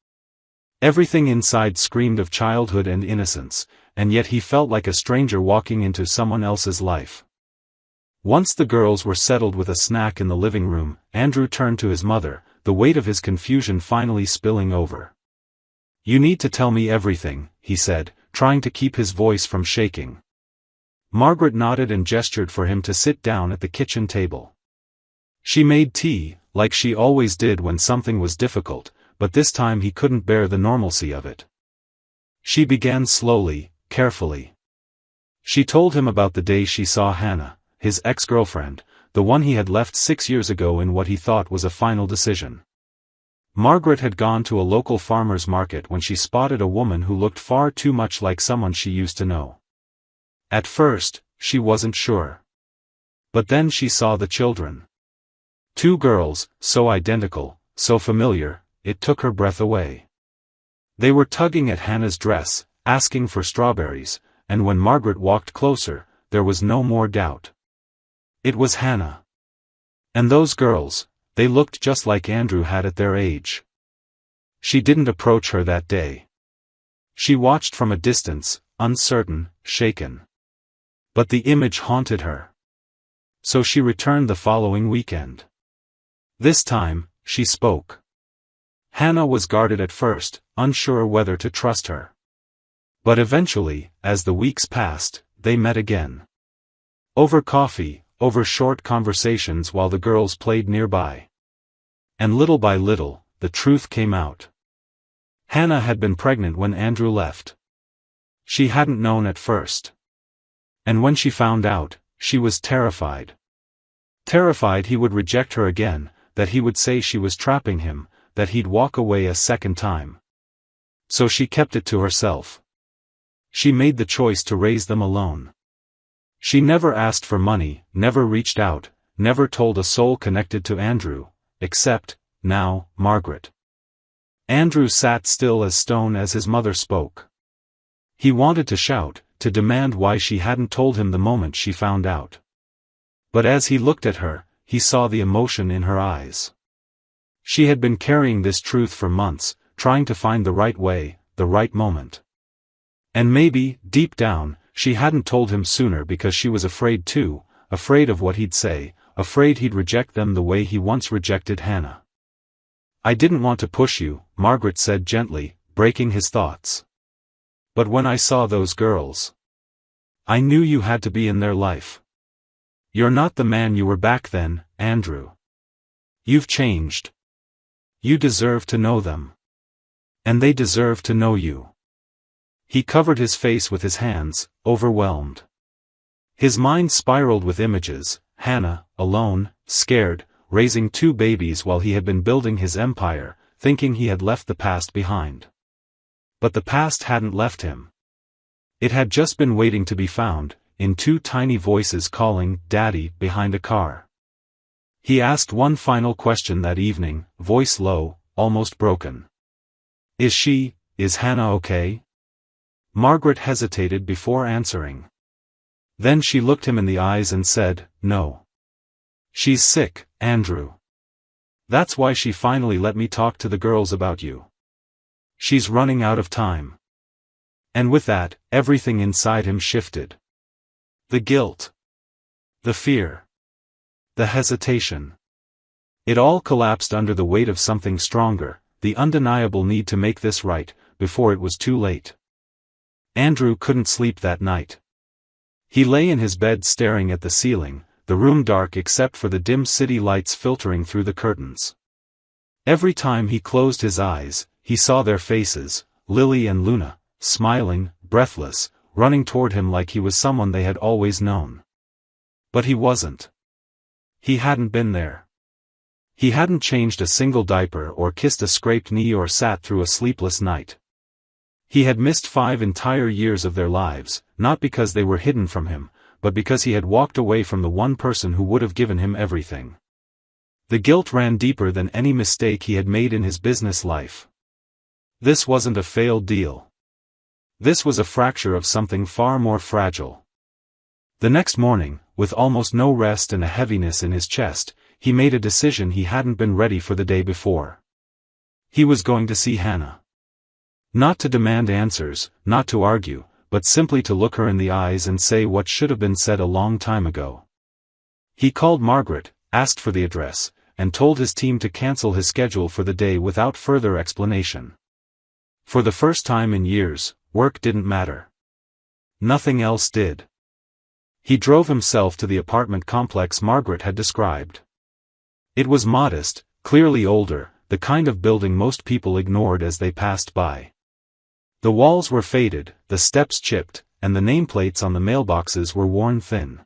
Everything inside screamed of childhood and innocence, and yet he felt like a stranger walking into someone else's life. Once the girls were settled with a snack in the living room, Andrew turned to his mother, the weight of his confusion finally spilling over. "You need to tell me everything," he said, trying to keep his voice from shaking. Margaret nodded and gestured for him to sit down at the kitchen table. She made tea, like she always did when something was difficult, but this time he couldn't bear the normalcy of it. She began slowly, carefully. She told him about the day she saw Hannah, his ex-girlfriend, the one he had left 6 years ago in what he thought was a final decision. Margaret had gone to a local farmer's market when she spotted a woman who looked far too much like someone she used to know. At first, she wasn't sure. But then she saw the children. 2 girls, so identical, so familiar, it took her breath away. They were tugging at Hannah's dress, asking for strawberries, and when Margaret walked closer, there was no more doubt. It was Hannah. And those girls, they looked just like Andrew had at their age. She didn't approach her that day. She watched from a distance, uncertain, shaken. But the image haunted her. So she returned the following weekend. This time, she spoke. Hannah was guarded at first, unsure whether to trust her. But eventually, as the weeks passed, they met again. Over coffee, over short conversations while the girls played nearby. And little by little, the truth came out. Hannah had been pregnant when Andrew left. She hadn't known at first. And when she found out, she was terrified. Terrified he would reject her again, that he would say she was trapping him, that he'd walk away a second time. So she kept it to herself. She made the choice to raise them alone. She never asked for money, never reached out, never told a soul connected to Andrew, except, now, Margaret. Andrew sat still as stone as his mother spoke. He wanted to shout, to demand why she hadn't told him the moment she found out. But as he looked at her, he saw the emotion in her eyes. She had been carrying this truth for months, trying to find the right way, the right moment. And maybe, deep down, she hadn't told him sooner because she was afraid too, afraid of what he'd say, afraid he'd reject them the way he once rejected Hannah. "I didn't want to push you," Margaret said gently, breaking his thoughts. "But when I saw those girls, I knew you had to be in their life. You're not the man you were back then, Andrew. You've changed. You deserve to know them. And they deserve to know you." He covered his face with his hands, overwhelmed. His mind spiraled with images, Hannah, alone, scared, raising 2 babies while he had been building his empire, thinking he had left the past behind. But the past hadn't left him. It had just been waiting to be found, in 2 tiny voices calling, "Daddy," behind a car. He asked one final question that evening, voice low, almost broken. Is Hannah okay?" Margaret hesitated before answering. Then she looked him in the eyes and said, "No. She's sick, Andrew. That's why she finally let me talk to the girls about you. She's running out of time." And with that, everything inside him shifted. The guilt. The fear. The hesitation. It all collapsed under the weight of something stronger, the undeniable need to make this right, before it was too late. Andrew couldn't sleep that night. He lay in his bed staring at the ceiling, the room dark except for the dim city lights filtering through the curtains. Every time he closed his eyes, he saw their faces, Lily and Luna, smiling, breathless, running toward him like he was someone they had always known. But he wasn't. He hadn't been there. He hadn't changed a single diaper or kissed a scraped knee or sat through a sleepless night. He had missed 5 entire years of their lives, not because they were hidden from him, but because he had walked away from the one person who would have given him everything. The guilt ran deeper than any mistake he had made in his business life. This wasn't a failed deal. This was a fracture of something far more fragile. The next morning, with almost no rest and a heaviness in his chest, he made a decision he hadn't been ready for the day before. He was going to see Hannah. Not to demand answers, not to argue, but simply to look her in the eyes and say what should have been said a long time ago. He called Margaret, asked for the address, and told his team to cancel his schedule for the day without further explanation. For the first time in years, work didn't matter. Nothing else did. He drove himself to the apartment complex Margaret had described. It was modest, clearly older, the kind of building most people ignored as they passed by. The walls were faded, the steps chipped, and the nameplates on the mailboxes were worn thin.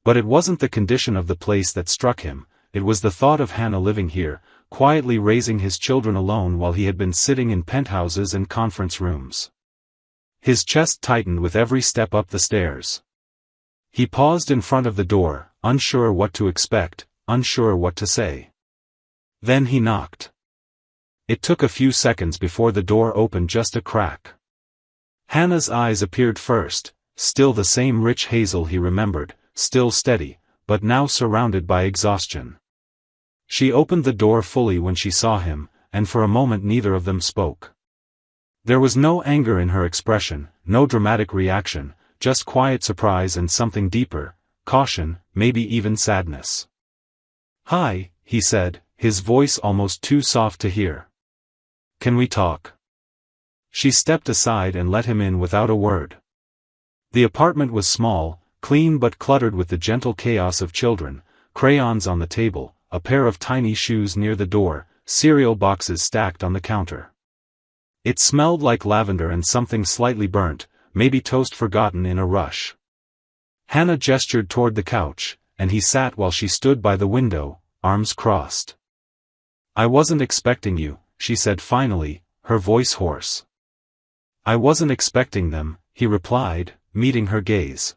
But it wasn't the condition of the place that struck him, it was the thought of Hannah living here, quietly raising his children alone while he had been sitting in penthouses and conference rooms. His chest tightened with every step up the stairs. He paused in front of the door, unsure what to expect, unsure what to say. Then he knocked. It took a few seconds before the door opened just a crack. Hannah's eyes appeared first, still the same rich hazel he remembered, still steady, but now surrounded by exhaustion. She opened the door fully when she saw him, and for a moment neither of them spoke. There was no anger in her expression, no dramatic reaction, just quiet surprise and something deeper, caution, maybe even sadness. "Hi," he said, his voice almost too soft to hear. "Can we talk?" She stepped aside and let him in without a word. The apartment was small, clean but cluttered with the gentle chaos of children, crayons on the table, a pair of tiny shoes near the door, cereal boxes stacked on the counter. It smelled like lavender and something slightly burnt, maybe toast forgotten in a rush. Hannah gestured toward the couch, and he sat while she stood by the window, arms crossed. "I wasn't expecting you," she said finally, her voice hoarse. "I wasn't expecting them," he replied, meeting her gaze.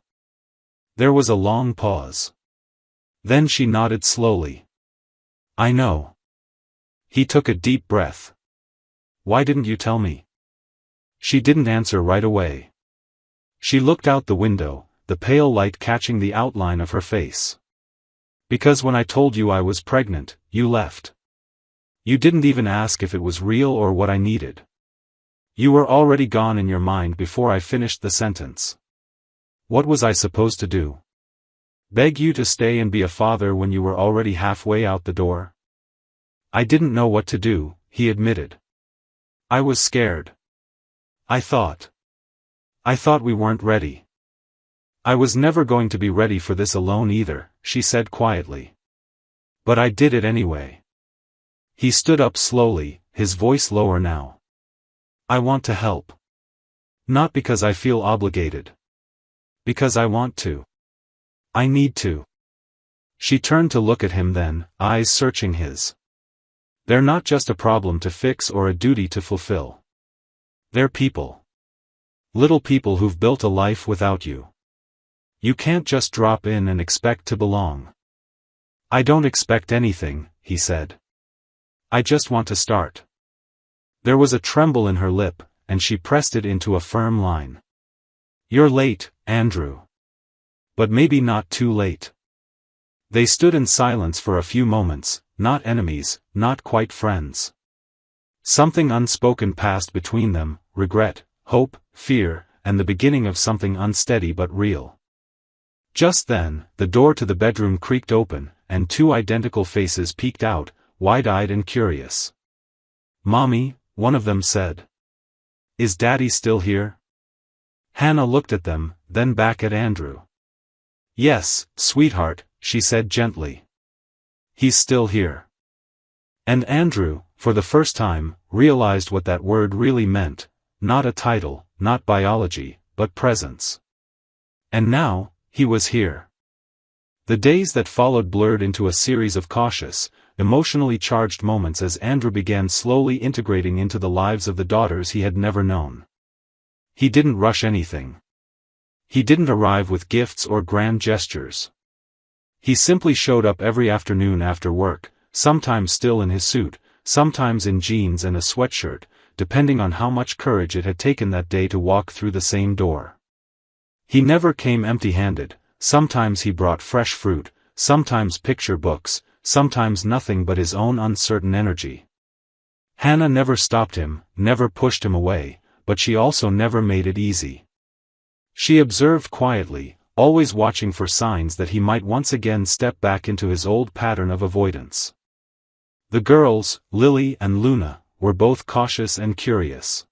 There was a long pause. Then she nodded slowly. "I know." He took a deep breath. "Why didn't you tell me?" She didn't answer right away. She looked out the window, the pale light catching the outline of her face. "Because when I told you I was pregnant, you left. You didn't even ask if it was real or what I needed. You were already gone in your mind before I finished the sentence. What was I supposed to do? Beg you to stay and be a father when you were already halfway out the door?" "I didn't know what to do," he admitted. "I was scared. I thought we weren't ready." "I was never going to be ready for this alone either," she said quietly. "But I did it anyway." He stood up slowly, his voice lower now. "I want to help. Not because I feel obligated. Because I want to. I need to." She turned to look at him then, eyes searching his. "They're not just a problem to fix or a duty to fulfill. They're people. Little people who've built a life without you. You can't just drop in and expect to belong." "I don't expect anything," he said. "I just want to start." There was a tremble in her lip, and she pressed it into a firm line. "You're late, Andrew. But maybe not too late." They stood in silence for a few moments, not enemies, not quite friends. Something unspoken passed between them, regret, hope, fear, and the beginning of something unsteady but real. Just then, the door to the bedroom creaked open, and two identical faces peeked out, wide-eyed and curious. "Mommy," one of them said. "Is Daddy still here?" Hannah looked at them, then back at Andrew. "Yes, sweetheart," she said gently. "He's still here." And Andrew, for the first time, realized what that word really meant, not a title, not biology, but presence. And now, he was here. The days that followed blurred into a series of cautious, emotionally charged moments as Andrew began slowly integrating into the lives of the daughters he had never known. He didn't rush anything. He didn't arrive with gifts or grand gestures. He simply showed up every afternoon after work, sometimes still in his suit, sometimes in jeans and a sweatshirt, depending on how much courage it had taken that day to walk through the same door. He never came empty-handed. Sometimes he brought fresh fruit, sometimes picture books, sometimes nothing but his own uncertain energy. Hannah never stopped him, never pushed him away, but she also never made it easy. She observed quietly, always watching for signs that he might once again step back into his old pattern of avoidance. The girls, Lily and Luna, were both cautious and curious.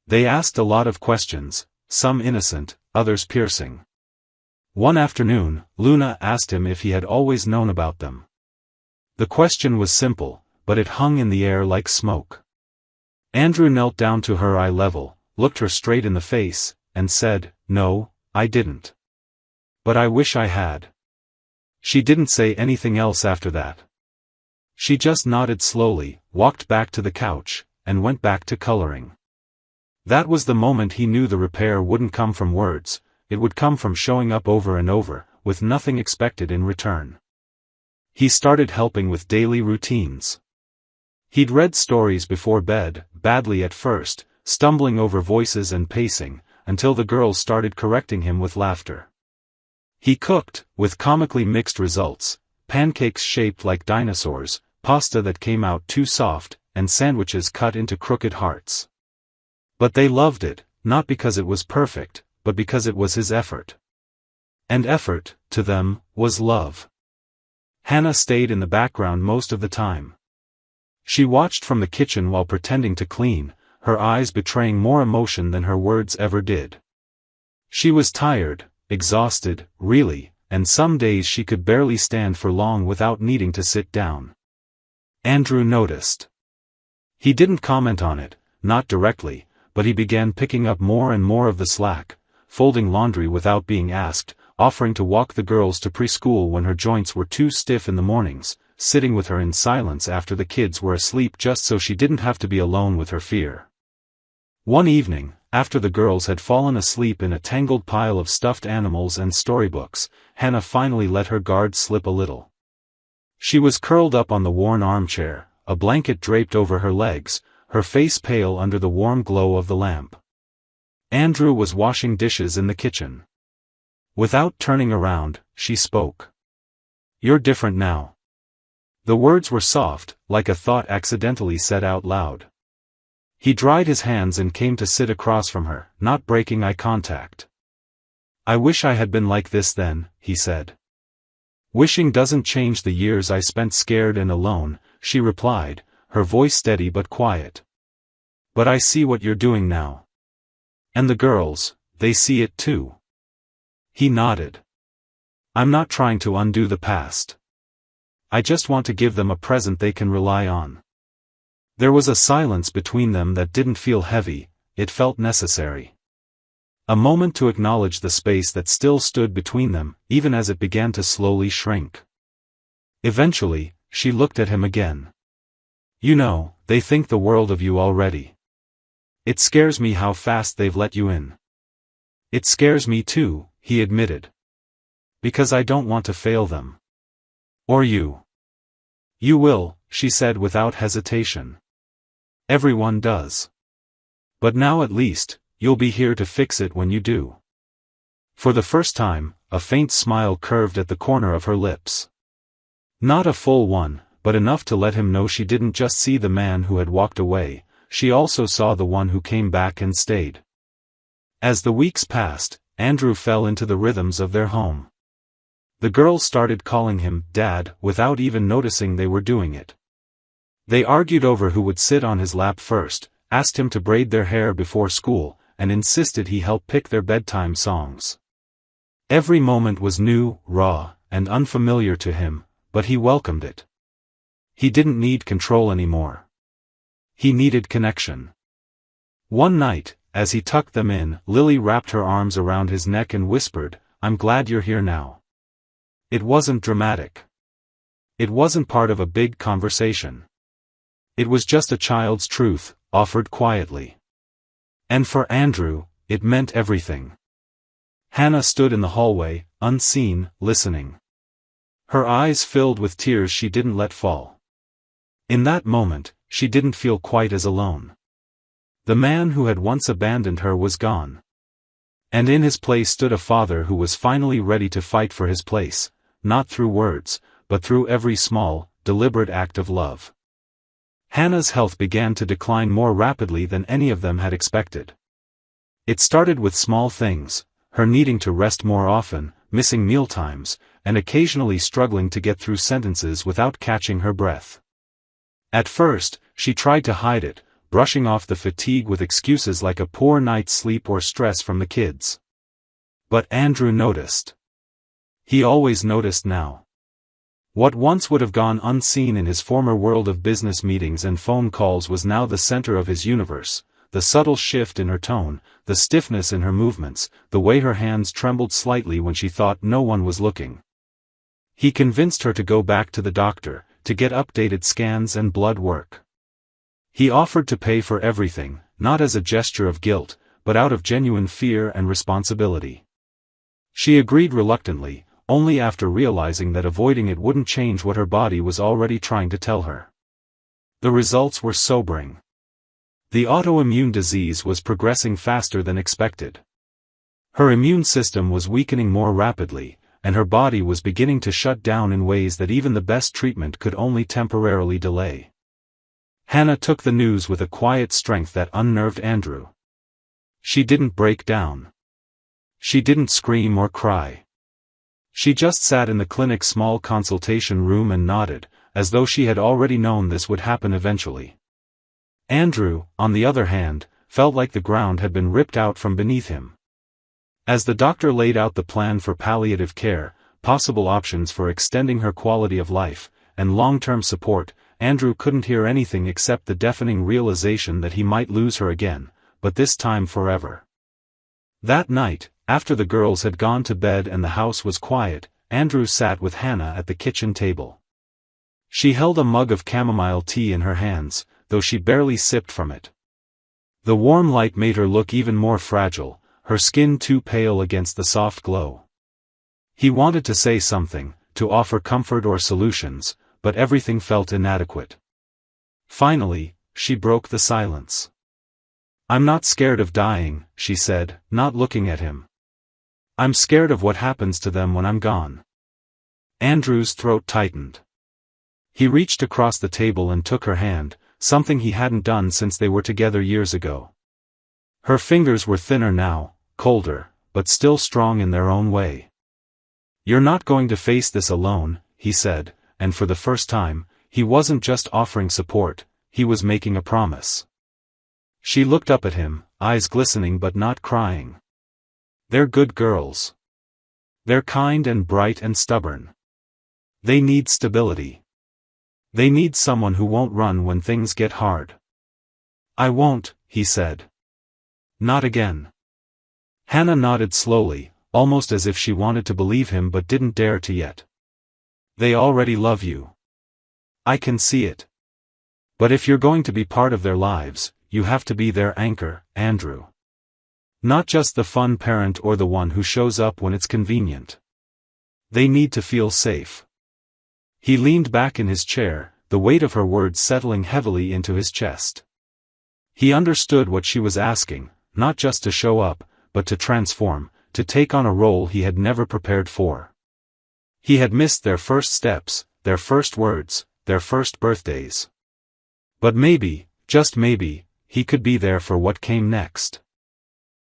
They asked a lot of questions, some innocent, others piercing. One afternoon, Luna asked him if he had always known about them. The question was simple, but it hung in the air like smoke. Andrew knelt down to her eye level, looked her straight in the face, and said, "No, I didn't. But I wish I had." She didn't say anything else after that. She just nodded slowly, walked back to the couch, and went back to coloring. That was the moment he knew the repair wouldn't come from words, it would come from showing up over and over, with nothing expected in return. He started helping with daily routines. He'd read stories before bed, badly at first, stumbling over voices and pacing, until the girls started correcting him with laughter. He cooked, with comically mixed results, pancakes shaped like dinosaurs, pasta that came out too soft, and sandwiches cut into crooked hearts. But they loved it, not because it was perfect, but because it was his effort. And effort, to them, was love. Hannah stayed in the background most of the time. She watched from the kitchen while pretending to clean, her eyes betraying more emotion than her words ever did. She was tired, exhausted, really, and some days she could barely stand for long without needing to sit down. Andrew noticed. He didn't comment on it, not directly, but he began picking up more and more of the slack, folding laundry without being asked, offering to walk the girls to preschool when her joints were too stiff in the mornings, sitting with her in silence after the kids were asleep just so she didn't have to be alone with her fear. One evening, after the girls had fallen asleep in a tangled pile of stuffed animals and storybooks, Hannah finally let her guard slip a little. She was curled up on the worn armchair, a blanket draped over her legs, her face pale under the warm glow of the lamp. Andrew was washing dishes in the kitchen. Without turning around, she spoke. "You're different now." The words were soft, like a thought accidentally said out loud. He dried his hands and came to sit across from her, not breaking eye contact. "I wish I had been like this then," he said. "Wishing doesn't change the years I spent scared and alone," she replied, her voice steady but quiet. "But I see what you're doing now. And the girls, they see it too." He nodded. "I'm not trying to undo the past. I just want to give them a present they can rely on." There was a silence between them that didn't feel heavy, it felt necessary. A moment to acknowledge the space that still stood between them, even as it began to slowly shrink. Eventually, she looked at him again. "You know, they think the world of you already. It scares me how fast they've let you in." "It scares me too," he admitted. "Because I don't want to fail them. Or you." "You will," she said without hesitation. "Everyone does. But now at least, you'll be here to fix it when you do." For the first time, a faint smile curved at the corner of her lips. Not a full one, but enough to let him know she didn't just see the man who had walked away, she also saw the one who came back and stayed. As the weeks passed, Andrew fell into the rhythms of their home. The girls started calling him Dad without even noticing they were doing it. They argued over who would sit on his lap first, asked him to braid their hair before school, and insisted he help pick their bedtime songs. Every moment was new, raw, and unfamiliar to him, but he welcomed it. He didn't need control anymore. He needed connection. One night, as he tucked them in, Lily wrapped her arms around his neck and whispered, "I'm glad you're here now." It wasn't dramatic. It wasn't part of a big conversation. It was just a child's truth, offered quietly. And for Andrew, it meant everything. Hannah stood in the hallway, unseen, listening. Her eyes filled with tears she didn't let fall. In that moment, she didn't feel quite as alone. The man who had once abandoned her was gone. And in his place stood a father who was finally ready to fight for his place, not through words, but through every small, deliberate act of love. Hannah's health began to decline more rapidly than any of them had expected. It started with small things, her needing to rest more often, missing mealtimes, and occasionally struggling to get through sentences without catching her breath. At first, she tried to hide it, brushing off the fatigue with excuses like a poor night's sleep or stress from the kids. But Andrew noticed. He always noticed now. What once would have gone unseen in his former world of business meetings and phone calls was now the center of his universe. The subtle shift in her tone, the stiffness in her movements, the way her hands trembled slightly when she thought no one was looking. He convinced her to go back to the doctor, to get updated scans and blood work. He offered to pay for everything, not as a gesture of guilt, but out of genuine fear and responsibility. She agreed reluctantly, only after realizing that avoiding it wouldn't change what her body was already trying to tell her. The results were sobering. The autoimmune disease was progressing faster than expected. Her immune system was weakening more rapidly, and her body was beginning to shut down in ways that even the best treatment could only temporarily delay. Hannah took the news with a quiet strength that unnerved Andrew. She didn't break down. She didn't scream or cry. She just sat in the clinic's small consultation room and nodded, as though she had already known this would happen eventually. Andrew, on the other hand, felt like the ground had been ripped out from beneath him. As the doctor laid out the plan for palliative care, possible options for extending her quality of life, and long-term support, Andrew couldn't hear anything except the deafening realization that he might lose her again, but this time forever. That night, after the girls had gone to bed and the house was quiet, Andrew sat with Hannah at the kitchen table. She held a mug of chamomile tea in her hands, though she barely sipped from it. The warm light made her look even more fragile, her skin too pale against the soft glow. He wanted to say something, to offer comfort or solutions, but everything felt inadequate. Finally, she broke the silence. "I'm not scared of dying," she said, not looking at him. "I'm scared of what happens to them when I'm gone." Andrew's throat tightened. He reached across the table and took her hand, something he hadn't done since they were together years ago. Her fingers were thinner now, colder, but still strong in their own way. "You're not going to face this alone," he said, and for the first time, he wasn't just offering support, he was making a promise. She looked up at him, eyes glistening but not crying. "They're good girls. They're kind and bright and stubborn. They need stability. They need someone who won't run when things get hard." "I won't," he said. "Not again." Hannah nodded slowly, almost as if she wanted to believe him but didn't dare to yet. "They already love you. I can see it. But if you're going to be part of their lives, you have to be their anchor, Andrew. Not just the fun parent or the one who shows up when it's convenient. They need to feel safe." He leaned back in his chair, the weight of her words settling heavily into his chest. He understood what she was asking, not just to show up, but to transform, to take on a role he had never prepared for. He had missed their first steps, their first words, their first birthdays. But maybe, just maybe, he could be there for what came next.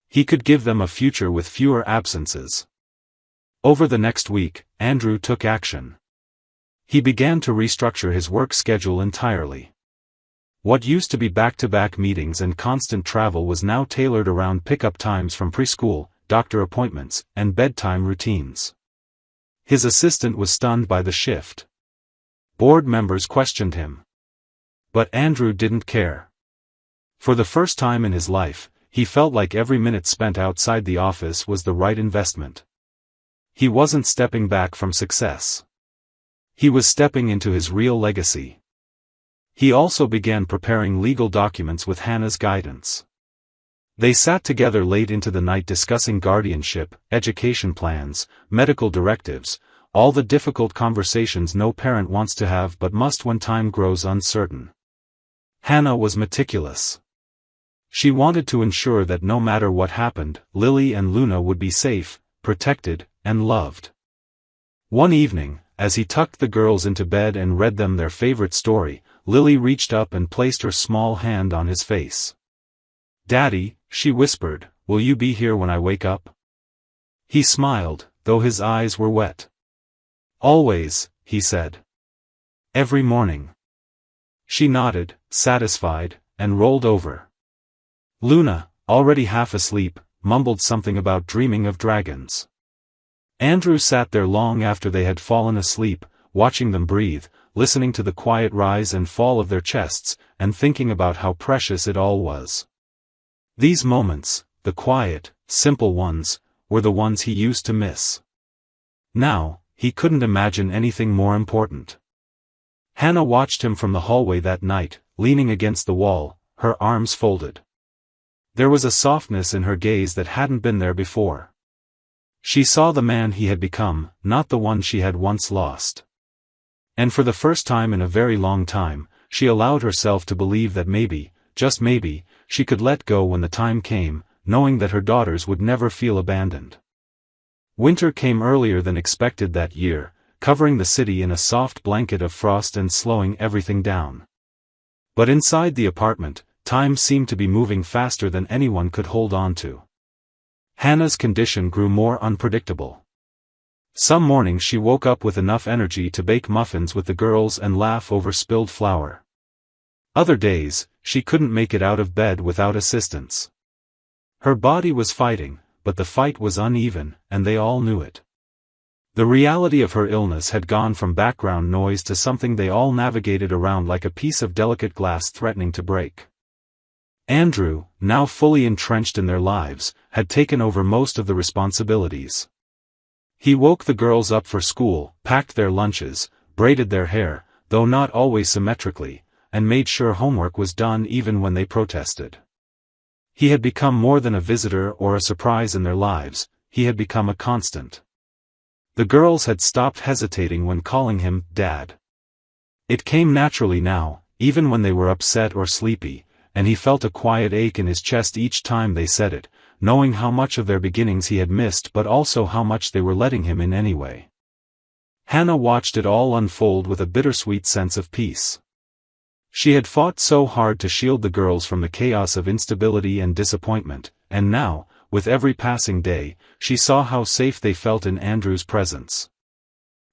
He could give them a future with fewer absences. Over the next week, Andrew took action. He began to restructure his work schedule entirely. What used to be back-to-back meetings and constant travel was now tailored around pickup times from preschool, doctor appointments, and bedtime routines. His assistant was stunned by the shift. Board members questioned him. But Andrew didn't care. For the first time in his life, he felt like every minute spent outside the office was the right investment. He wasn't stepping back from success. He was stepping into his real legacy. He also began preparing legal documents with Hannah's guidance. They sat together late into the night discussing guardianship, education plans, medical directives, all the difficult conversations no parent wants to have but must when time grows uncertain. Hannah was meticulous. She wanted to ensure that no matter what happened, Lily and Luna would be safe, protected, and loved. One evening, as he tucked the girls into bed and read them their favorite story, Lily reached up and placed her small hand on his face. "Daddy," she whispered, "will you be here when I wake up?" He smiled, though his eyes were wet. "Always," he said. "Every morning." She nodded, satisfied, and rolled over. Luna, already half asleep, mumbled something about dreaming of dragons. Andrew sat there long after they had fallen asleep, watching them breathe, listening to the quiet rise and fall of their chests, and thinking about how precious it all was. These moments, the quiet, simple ones, were the ones he used to miss. Now, he couldn't imagine anything more important. Hannah watched him from the hallway that night, leaning against the wall, her arms folded. There was a softness in her gaze that hadn't been there before. She saw the man he had become, not the one she had once lost. And for the first time in a very long time, she allowed herself to believe that maybe, just maybe, she could let go when the time came, knowing that her daughters would never feel abandoned. Winter came earlier than expected that year, covering the city in a soft blanket of frost and slowing everything down. But inside the apartment, time seemed to be moving faster than anyone could hold on to. Hannah's condition grew more unpredictable. Some mornings she woke up with enough energy to bake muffins with the girls and laugh over spilled flour. Other days, she couldn't make it out of bed without assistance. Her body was fighting, but the fight was uneven, and they all knew it. The reality of her illness had gone from background noise to something they all navigated around like a piece of delicate glass threatening to break. Andrew, now fully entrenched in their lives, had taken over most of the responsibilities. He woke the girls up for school, packed their lunches, braided their hair, though not always symmetrically, and made sure homework was done even when they protested. He had become more than a visitor or a surprise in their lives, he had become a constant. The girls had stopped hesitating when calling him Dad. It came naturally now, even when they were upset or sleepy, and he felt a quiet ache in his chest each time they said it, knowing how much of their beginnings he had missed but also how much they were letting him in anyway. Hannah watched it all unfold with a bittersweet sense of peace. She had fought so hard to shield the girls from the chaos of instability and disappointment, and now, with every passing day, she saw how safe they felt in Andrew's presence.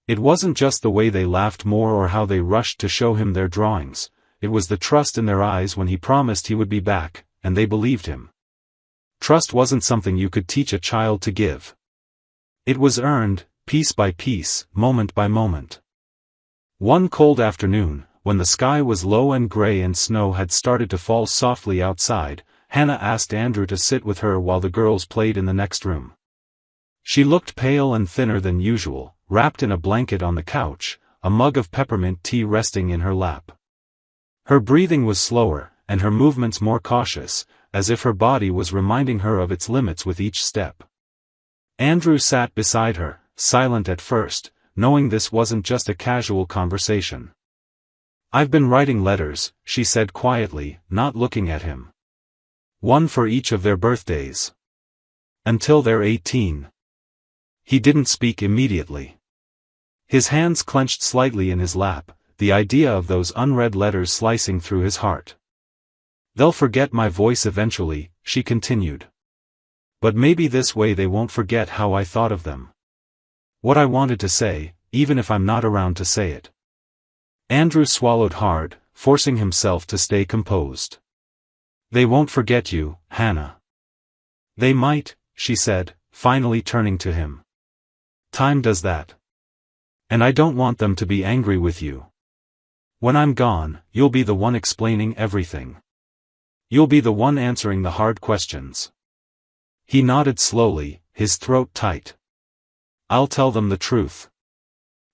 It wasn't just the way they laughed more or how they rushed to show him their drawings, it was the trust in their eyes when he promised he would be back, and they believed him. Trust wasn't something you could teach a child to give. It was earned, piece by piece, moment by moment. One cold afternoon, when the sky was low and gray and snow had started to fall softly outside, Hannah asked Andrew to sit with her while the girls played in the next room. She looked pale and thinner than usual, wrapped in a blanket on the couch, a mug of peppermint tea resting in her lap. Her breathing was slower, and her movements more cautious, as if her body was reminding her of its limits with each step. Andrew sat beside her, silent at first, knowing this wasn't just a casual conversation. "I've been writing letters," she said quietly, not looking at him. "One for each of their birthdays. Until they're 18. He didn't speak immediately. His hands clenched slightly in his lap, the idea of those unread letters slicing through his heart. "They'll forget my voice eventually," she continued. "But maybe this way they won't forget how I thought of them. What I wanted to say, even if I'm not around to say it." Andrew swallowed hard, forcing himself to stay composed. "They won't forget you, Hannah." "They might," she said, finally turning to him. "Time does that. And I don't want them to be angry with you. When I'm gone, you'll be the one explaining everything. You'll be the one answering the hard questions." He nodded slowly, his throat tight. "I'll tell them the truth.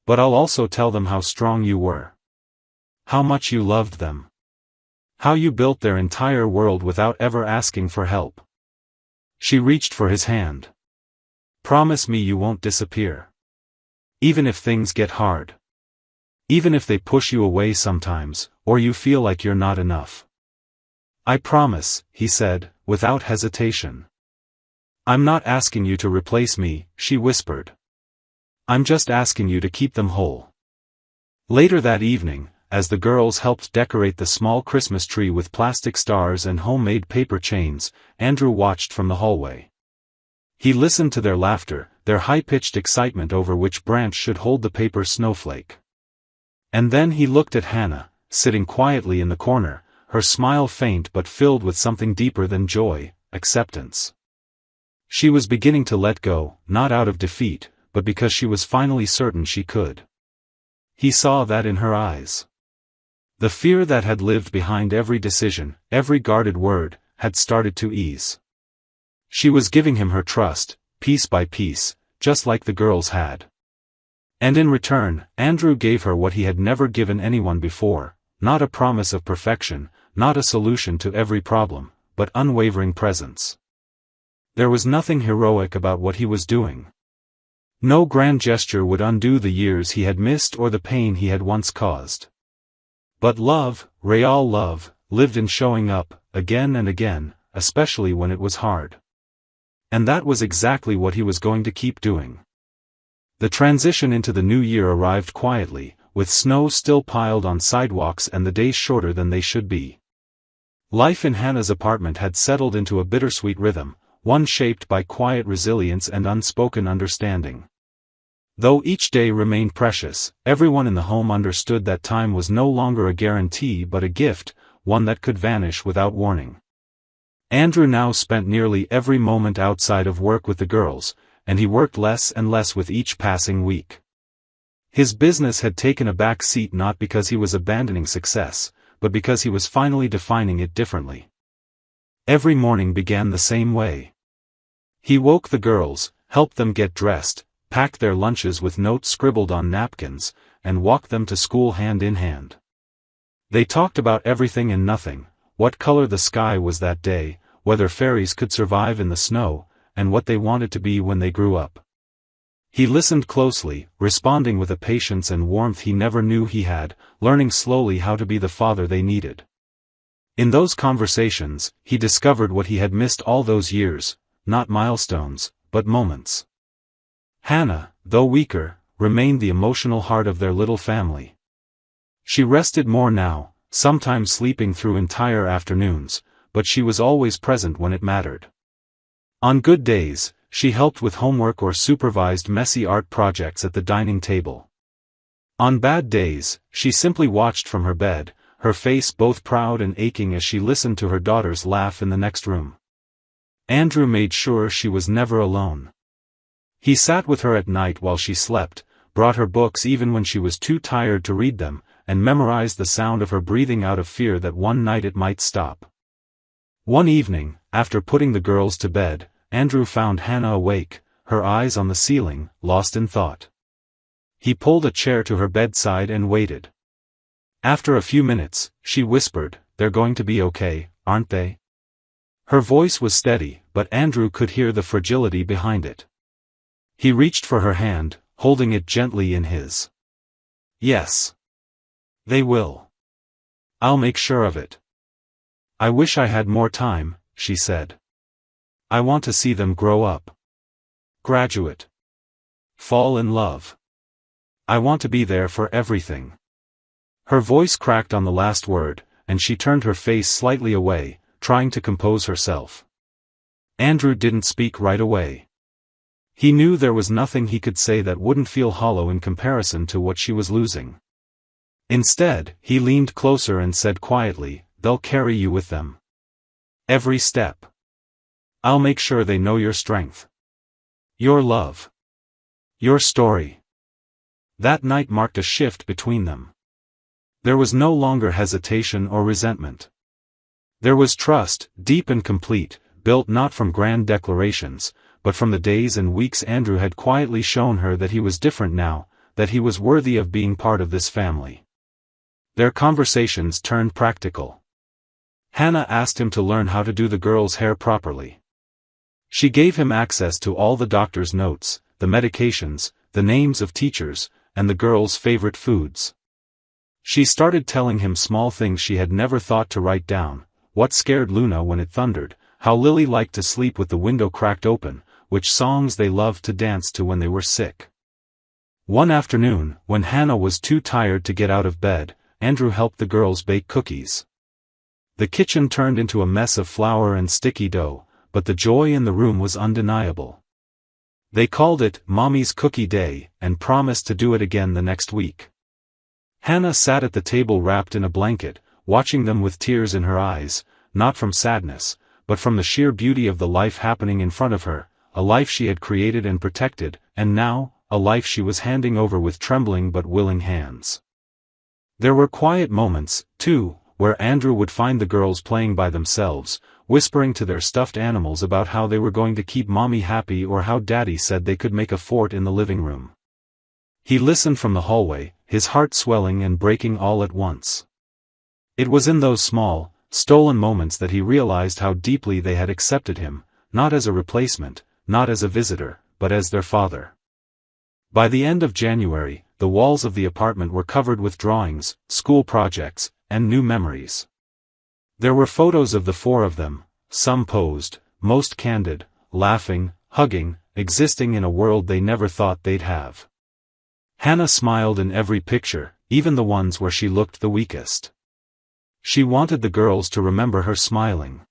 But I'll also tell them how strong you were. How much you loved them. How you built their entire world without ever asking for help." She reached for his hand. "Promise me you won't disappear. Even if things get hard. Even if they push you away sometimes, or you feel like you're not enough." "I promise," he said, without hesitation. "I'm not asking you to replace me," she whispered. I'm just asking you to keep them whole." Later that evening, as the girls helped decorate the small Christmas tree with plastic stars and homemade paper chains, Andrew watched from the hallway. He listened to their laughter, their high-pitched excitement over which branch should hold the paper snowflake. And then he looked at Hannah, sitting quietly in the corner, her smile faint but filled with something deeper than joy, acceptance. She was beginning to let go, not out of defeat, but because she was finally certain she could. He saw that in her eyes. The fear that had lived behind every decision, every guarded word, had started to ease. She was giving him her trust, piece by piece, just like the girls had. And in return, Andrew gave her what he had never given anyone before, not a promise of perfection, not a solution to every problem, but unwavering presence. There was nothing heroic about what he was doing. No grand gesture would undo the years he had missed or the pain he had once caused. But love, real love, lived in showing up, again and again, especially when it was hard. And that was exactly what he was going to keep doing. The transition into the new year arrived quietly, with snow still piled on sidewalks and the days shorter than they should be. Life in Hannah's apartment had settled into a bittersweet rhythm, one shaped by quiet resilience and unspoken understanding. Though each day remained precious, everyone in the home understood that time was no longer a guarantee but a gift, one that could vanish without warning. Andrew now spent nearly every moment outside of work with the girls, and he worked less and less with each passing week. His business had taken a back seat not because he was abandoning success, but because he was finally defining it differently. Every morning began the same way. He woke the girls, helped them get dressed, packed their lunches with notes scribbled on napkins, and walked them to school hand in hand. They talked about everything and nothing, what color the sky was that day, whether fairies could survive in the snow, and what they wanted to be when they grew up. He listened closely, responding with a patience and warmth he never knew he had, learning slowly how to be the father they needed. In those conversations, he discovered what he had missed all those years, not milestones, but moments. Hannah, though weaker, remained the emotional heart of their little family. She rested more now, sometimes sleeping through entire afternoons, but she was always present when it mattered. On good days, she helped with homework or supervised messy art projects at the dining table. On bad days, she simply watched from her bed, her face both proud and aching as she listened to her daughters laugh in the next room. Andrew made sure she was never alone. He sat with her at night while she slept, brought her books even when she was too tired to read them, and memorized the sound of her breathing out of fear that one night it might stop. One evening, after putting the girls to bed, Andrew found Hannah awake, her eyes on the ceiling, lost in thought. He pulled a chair to her bedside and waited. After a few minutes, she whispered, "They're going to be okay, aren't they?" Her voice was steady, but Andrew could hear the fragility behind it. He reached for her hand, holding it gently in his. "Yes. They will. I'll make sure of it. I wish I had more time," she said. "I want to see them grow up. Graduate. Fall in love. I want to be there for everything." Her voice cracked on the last word, and she turned her face slightly away, trying to compose herself. Andrew didn't speak right away. He knew there was nothing he could say that wouldn't feel hollow in comparison to what she was losing. Instead, he leaned closer and said quietly, "They'll carry you with them. Every step. I'll make sure they know your strength. Your love. Your story." That night marked a shift between them. There was no longer hesitation or resentment. There was trust, deep and complete, built not from grand declarations, but from the days and weeks Andrew had quietly shown her that he was different now, that he was worthy of being part of this family. Their conversations turned practical. Hannah asked him to learn how to do the girls' hair properly. She gave him access to all the doctor's notes, the medications, the names of teachers, and the girls' favorite foods. She started telling him small things she had never thought to write down, what scared Luna when it thundered, how Lily liked to sleep with the window cracked open, which songs they loved to dance to when they were sick. One afternoon, when Hannah was too tired to get out of bed, Andrew helped the girls bake cookies. The kitchen turned into a mess of flour and sticky dough, but the joy in the room was undeniable. They called it Mommy's Cookie Day, and promised to do it again the next week. Hannah sat at the table wrapped in a blanket, watching them with tears in her eyes, not from sadness, but from the sheer beauty of the life happening in front of her, a life she had created and protected, and now, a life she was handing over with trembling but willing hands. There were quiet moments, too, where Andrew would find the girls playing by themselves, whispering to their stuffed animals about how they were going to keep Mommy happy or how Daddy said they could make a fort in the living room. He listened from the hallway, his heart swelling and breaking all at once. It was in those small, stolen moments that he realized how deeply they had accepted him, not as a replacement, not as a visitor, but as their father. By the end of January, the walls of the apartment were covered with drawings, school projects, and new memories. There were photos of the four of them, some posed, most candid, laughing, hugging, existing in a world they never thought they'd have. Hannah smiled in every picture, even the ones where she looked the weakest. She wanted the girls to remember her smiling.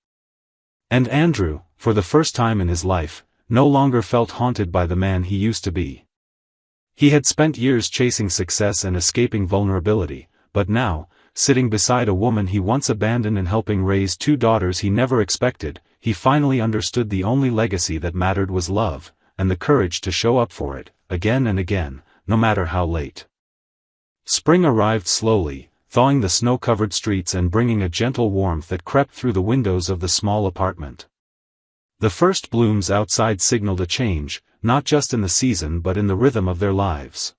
And Andrew, for the first time in his life, no longer felt haunted by the man he used to be. He had spent years chasing success and escaping vulnerability, but now, sitting beside a woman he once abandoned and helping raise two daughters he never expected, he finally understood the only legacy that mattered was love, and the courage to show up for it, again and again, no matter how late. Spring arrived slowly, thawing the snow-covered streets and bringing a gentle warmth that crept through the windows of the small apartment. The first blooms outside signaled a change, not just in the season but in the rhythm of their lives.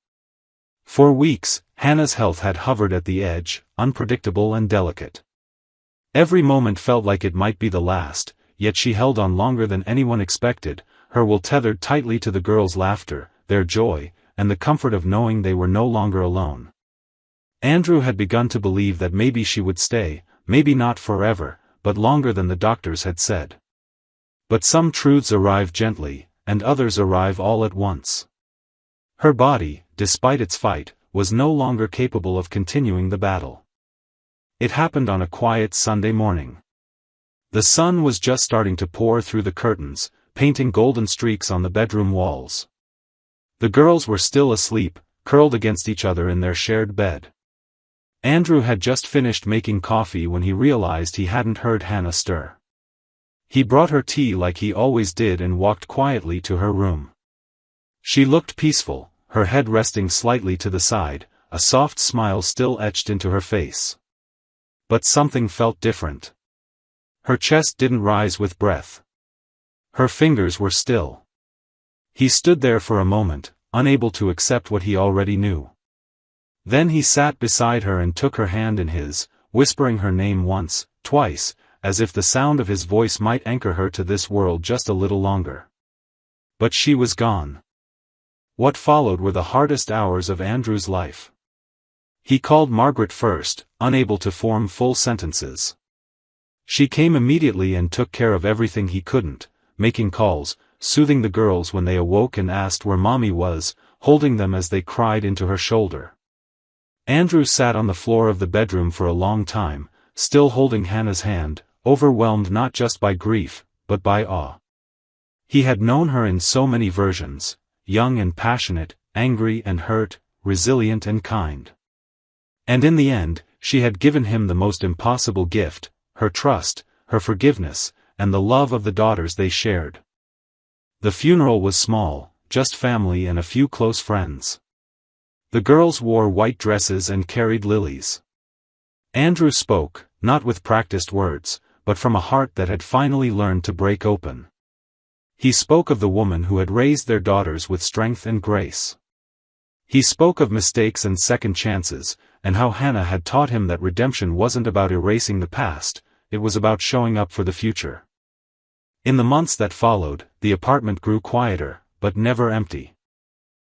For weeks, Hannah's health had hovered at the edge, unpredictable and delicate. Every moment felt like it might be the last, yet she held on longer than anyone expected, her will tethered tightly to the girls' laughter, their joy, and the comfort of knowing they were no longer alone. Andrew had begun to believe that maybe she would stay, maybe not forever, but longer than the doctors had said. But some truths arrive gently, and others arrive all at once. Her body, despite its fight, was no longer capable of continuing the battle. It happened on a quiet Sunday morning. The sun was just starting to pour through the curtains, painting golden streaks on the bedroom walls. The girls were still asleep, curled against each other in their shared bed. Andrew had just finished making coffee when he realized he hadn't heard Hannah stir. He brought her tea like he always did and walked quietly to her room. She looked peaceful, her head resting slightly to the side, a soft smile still etched into her face. But something felt different. Her chest didn't rise with breath. Her fingers were still. He stood there for a moment, unable to accept what he already knew. Then he sat beside her and took her hand in his, whispering her name once, twice, as if the sound of his voice might anchor her to this world just a little longer. But she was gone. What followed were the hardest hours of Andrew's life. He called Margaret first, unable to form full sentences. She came immediately and took care of everything he couldn't, making calls, soothing the girls when they awoke and asked where Mommy was, holding them as they cried into her shoulder. Andrew sat on the floor of the bedroom for a long time, still holding Hannah's hand, overwhelmed not just by grief, but by awe. He had known her in so many versions, young and passionate, angry and hurt, resilient and kind. And in the end, she had given him the most impossible gift, her trust, her forgiveness, and the love of the daughters they shared. The funeral was small, just family and a few close friends. The girls wore white dresses and carried lilies. Andrew spoke, not with practiced words, but from a heart that had finally learned to break open. He spoke of the woman who had raised their daughters with strength and grace. He spoke of mistakes and second chances, and how Hannah had taught him that redemption wasn't about erasing the past, it was about showing up for the future. In the months that followed, the apartment grew quieter, but never empty.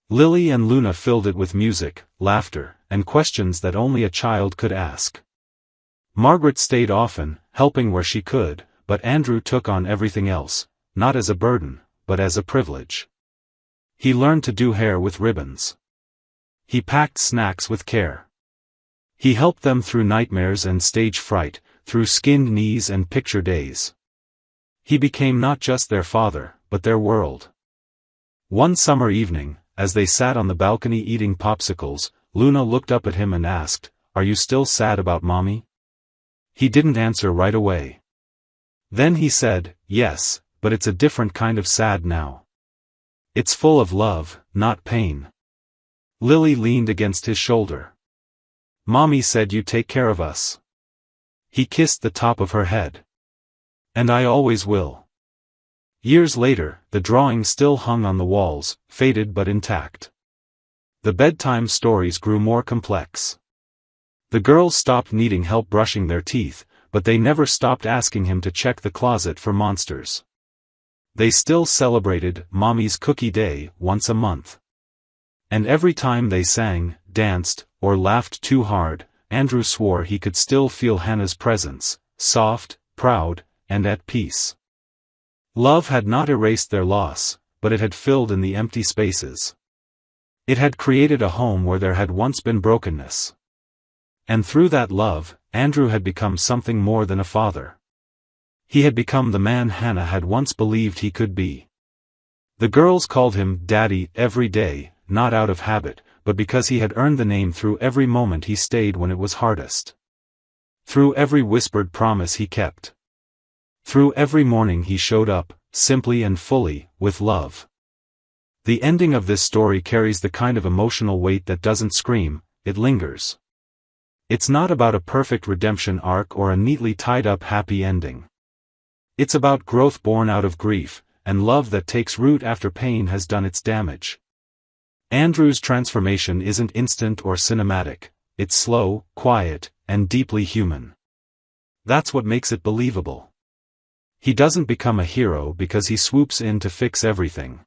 Lily and Luna filled it with music, laughter, and questions that only a child could ask. Margaret stayed often, helping where she could, but Andrew took on everything else, not as a burden, but as a privilege. He learned to do hair with ribbons. He packed snacks with care. He helped them through nightmares and stage fright, through skinned knees and picture days. He became not just their father, but their world. One summer evening, as they sat on the balcony eating popsicles, Luna looked up at him and asked, "Are you still sad about Mommy?" He didn't answer right away. Then he said, "Yes, but it's a different kind of sad now. It's full of love, not pain." Lily leaned against his shoulder. "Mommy said you'd take care of us." He kissed the top of her head. "And I always will." Years later, the drawing still hung on the walls, faded but intact. The bedtime stories grew more complex. The girls stopped needing help brushing their teeth, but they never stopped asking him to check the closet for monsters. They still celebrated Mommy's Cookie Day once a month. And every time they sang, danced, or laughed too hard, Andrew swore he could still feel Hannah's presence, soft, proud, and at peace. Love had not erased their loss, but it had filled in the empty spaces. It had created a home where there had once been brokenness. And through that love, Andrew had become something more than a father. He had become the man Hannah had once believed he could be. The girls called him Daddy every day, not out of habit, but because he had earned the name through every moment he stayed when it was hardest. Through every whispered promise he kept. Through every morning he showed up, simply and fully, with love. The ending of this story carries the kind of emotional weight that doesn't scream, it lingers. It's not about a perfect redemption arc or a neatly tied-up happy ending. It's about growth born out of grief, and love that takes root after pain has done its damage. Andrew's transformation isn't instant or cinematic, it's slow, quiet, and deeply human. That's what makes it believable. He doesn't become a hero because he swoops in to fix everything.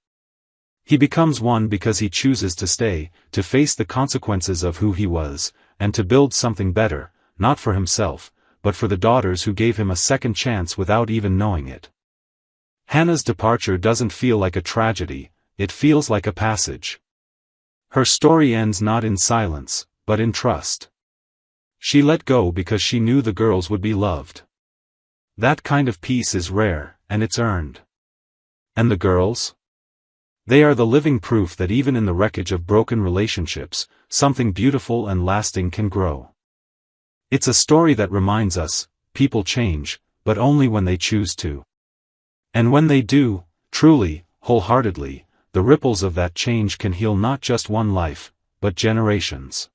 He becomes one because he chooses to stay, to face the consequences of who he was, and to build something better, not for himself, but for the daughters who gave him a second chance without even knowing it. Hannah's departure doesn't feel like a tragedy, it feels like a passage. Her story ends not in silence, but in trust. She let go because she knew the girls would be loved. That kind of peace is rare, and it's earned. And the girls? They are the living proof that even in the wreckage of broken relationships, something beautiful and lasting can grow. It's a story that reminds us, people change, but only when they choose to. And when they do, truly, wholeheartedly, the ripples of that change can heal not just one life, but generations.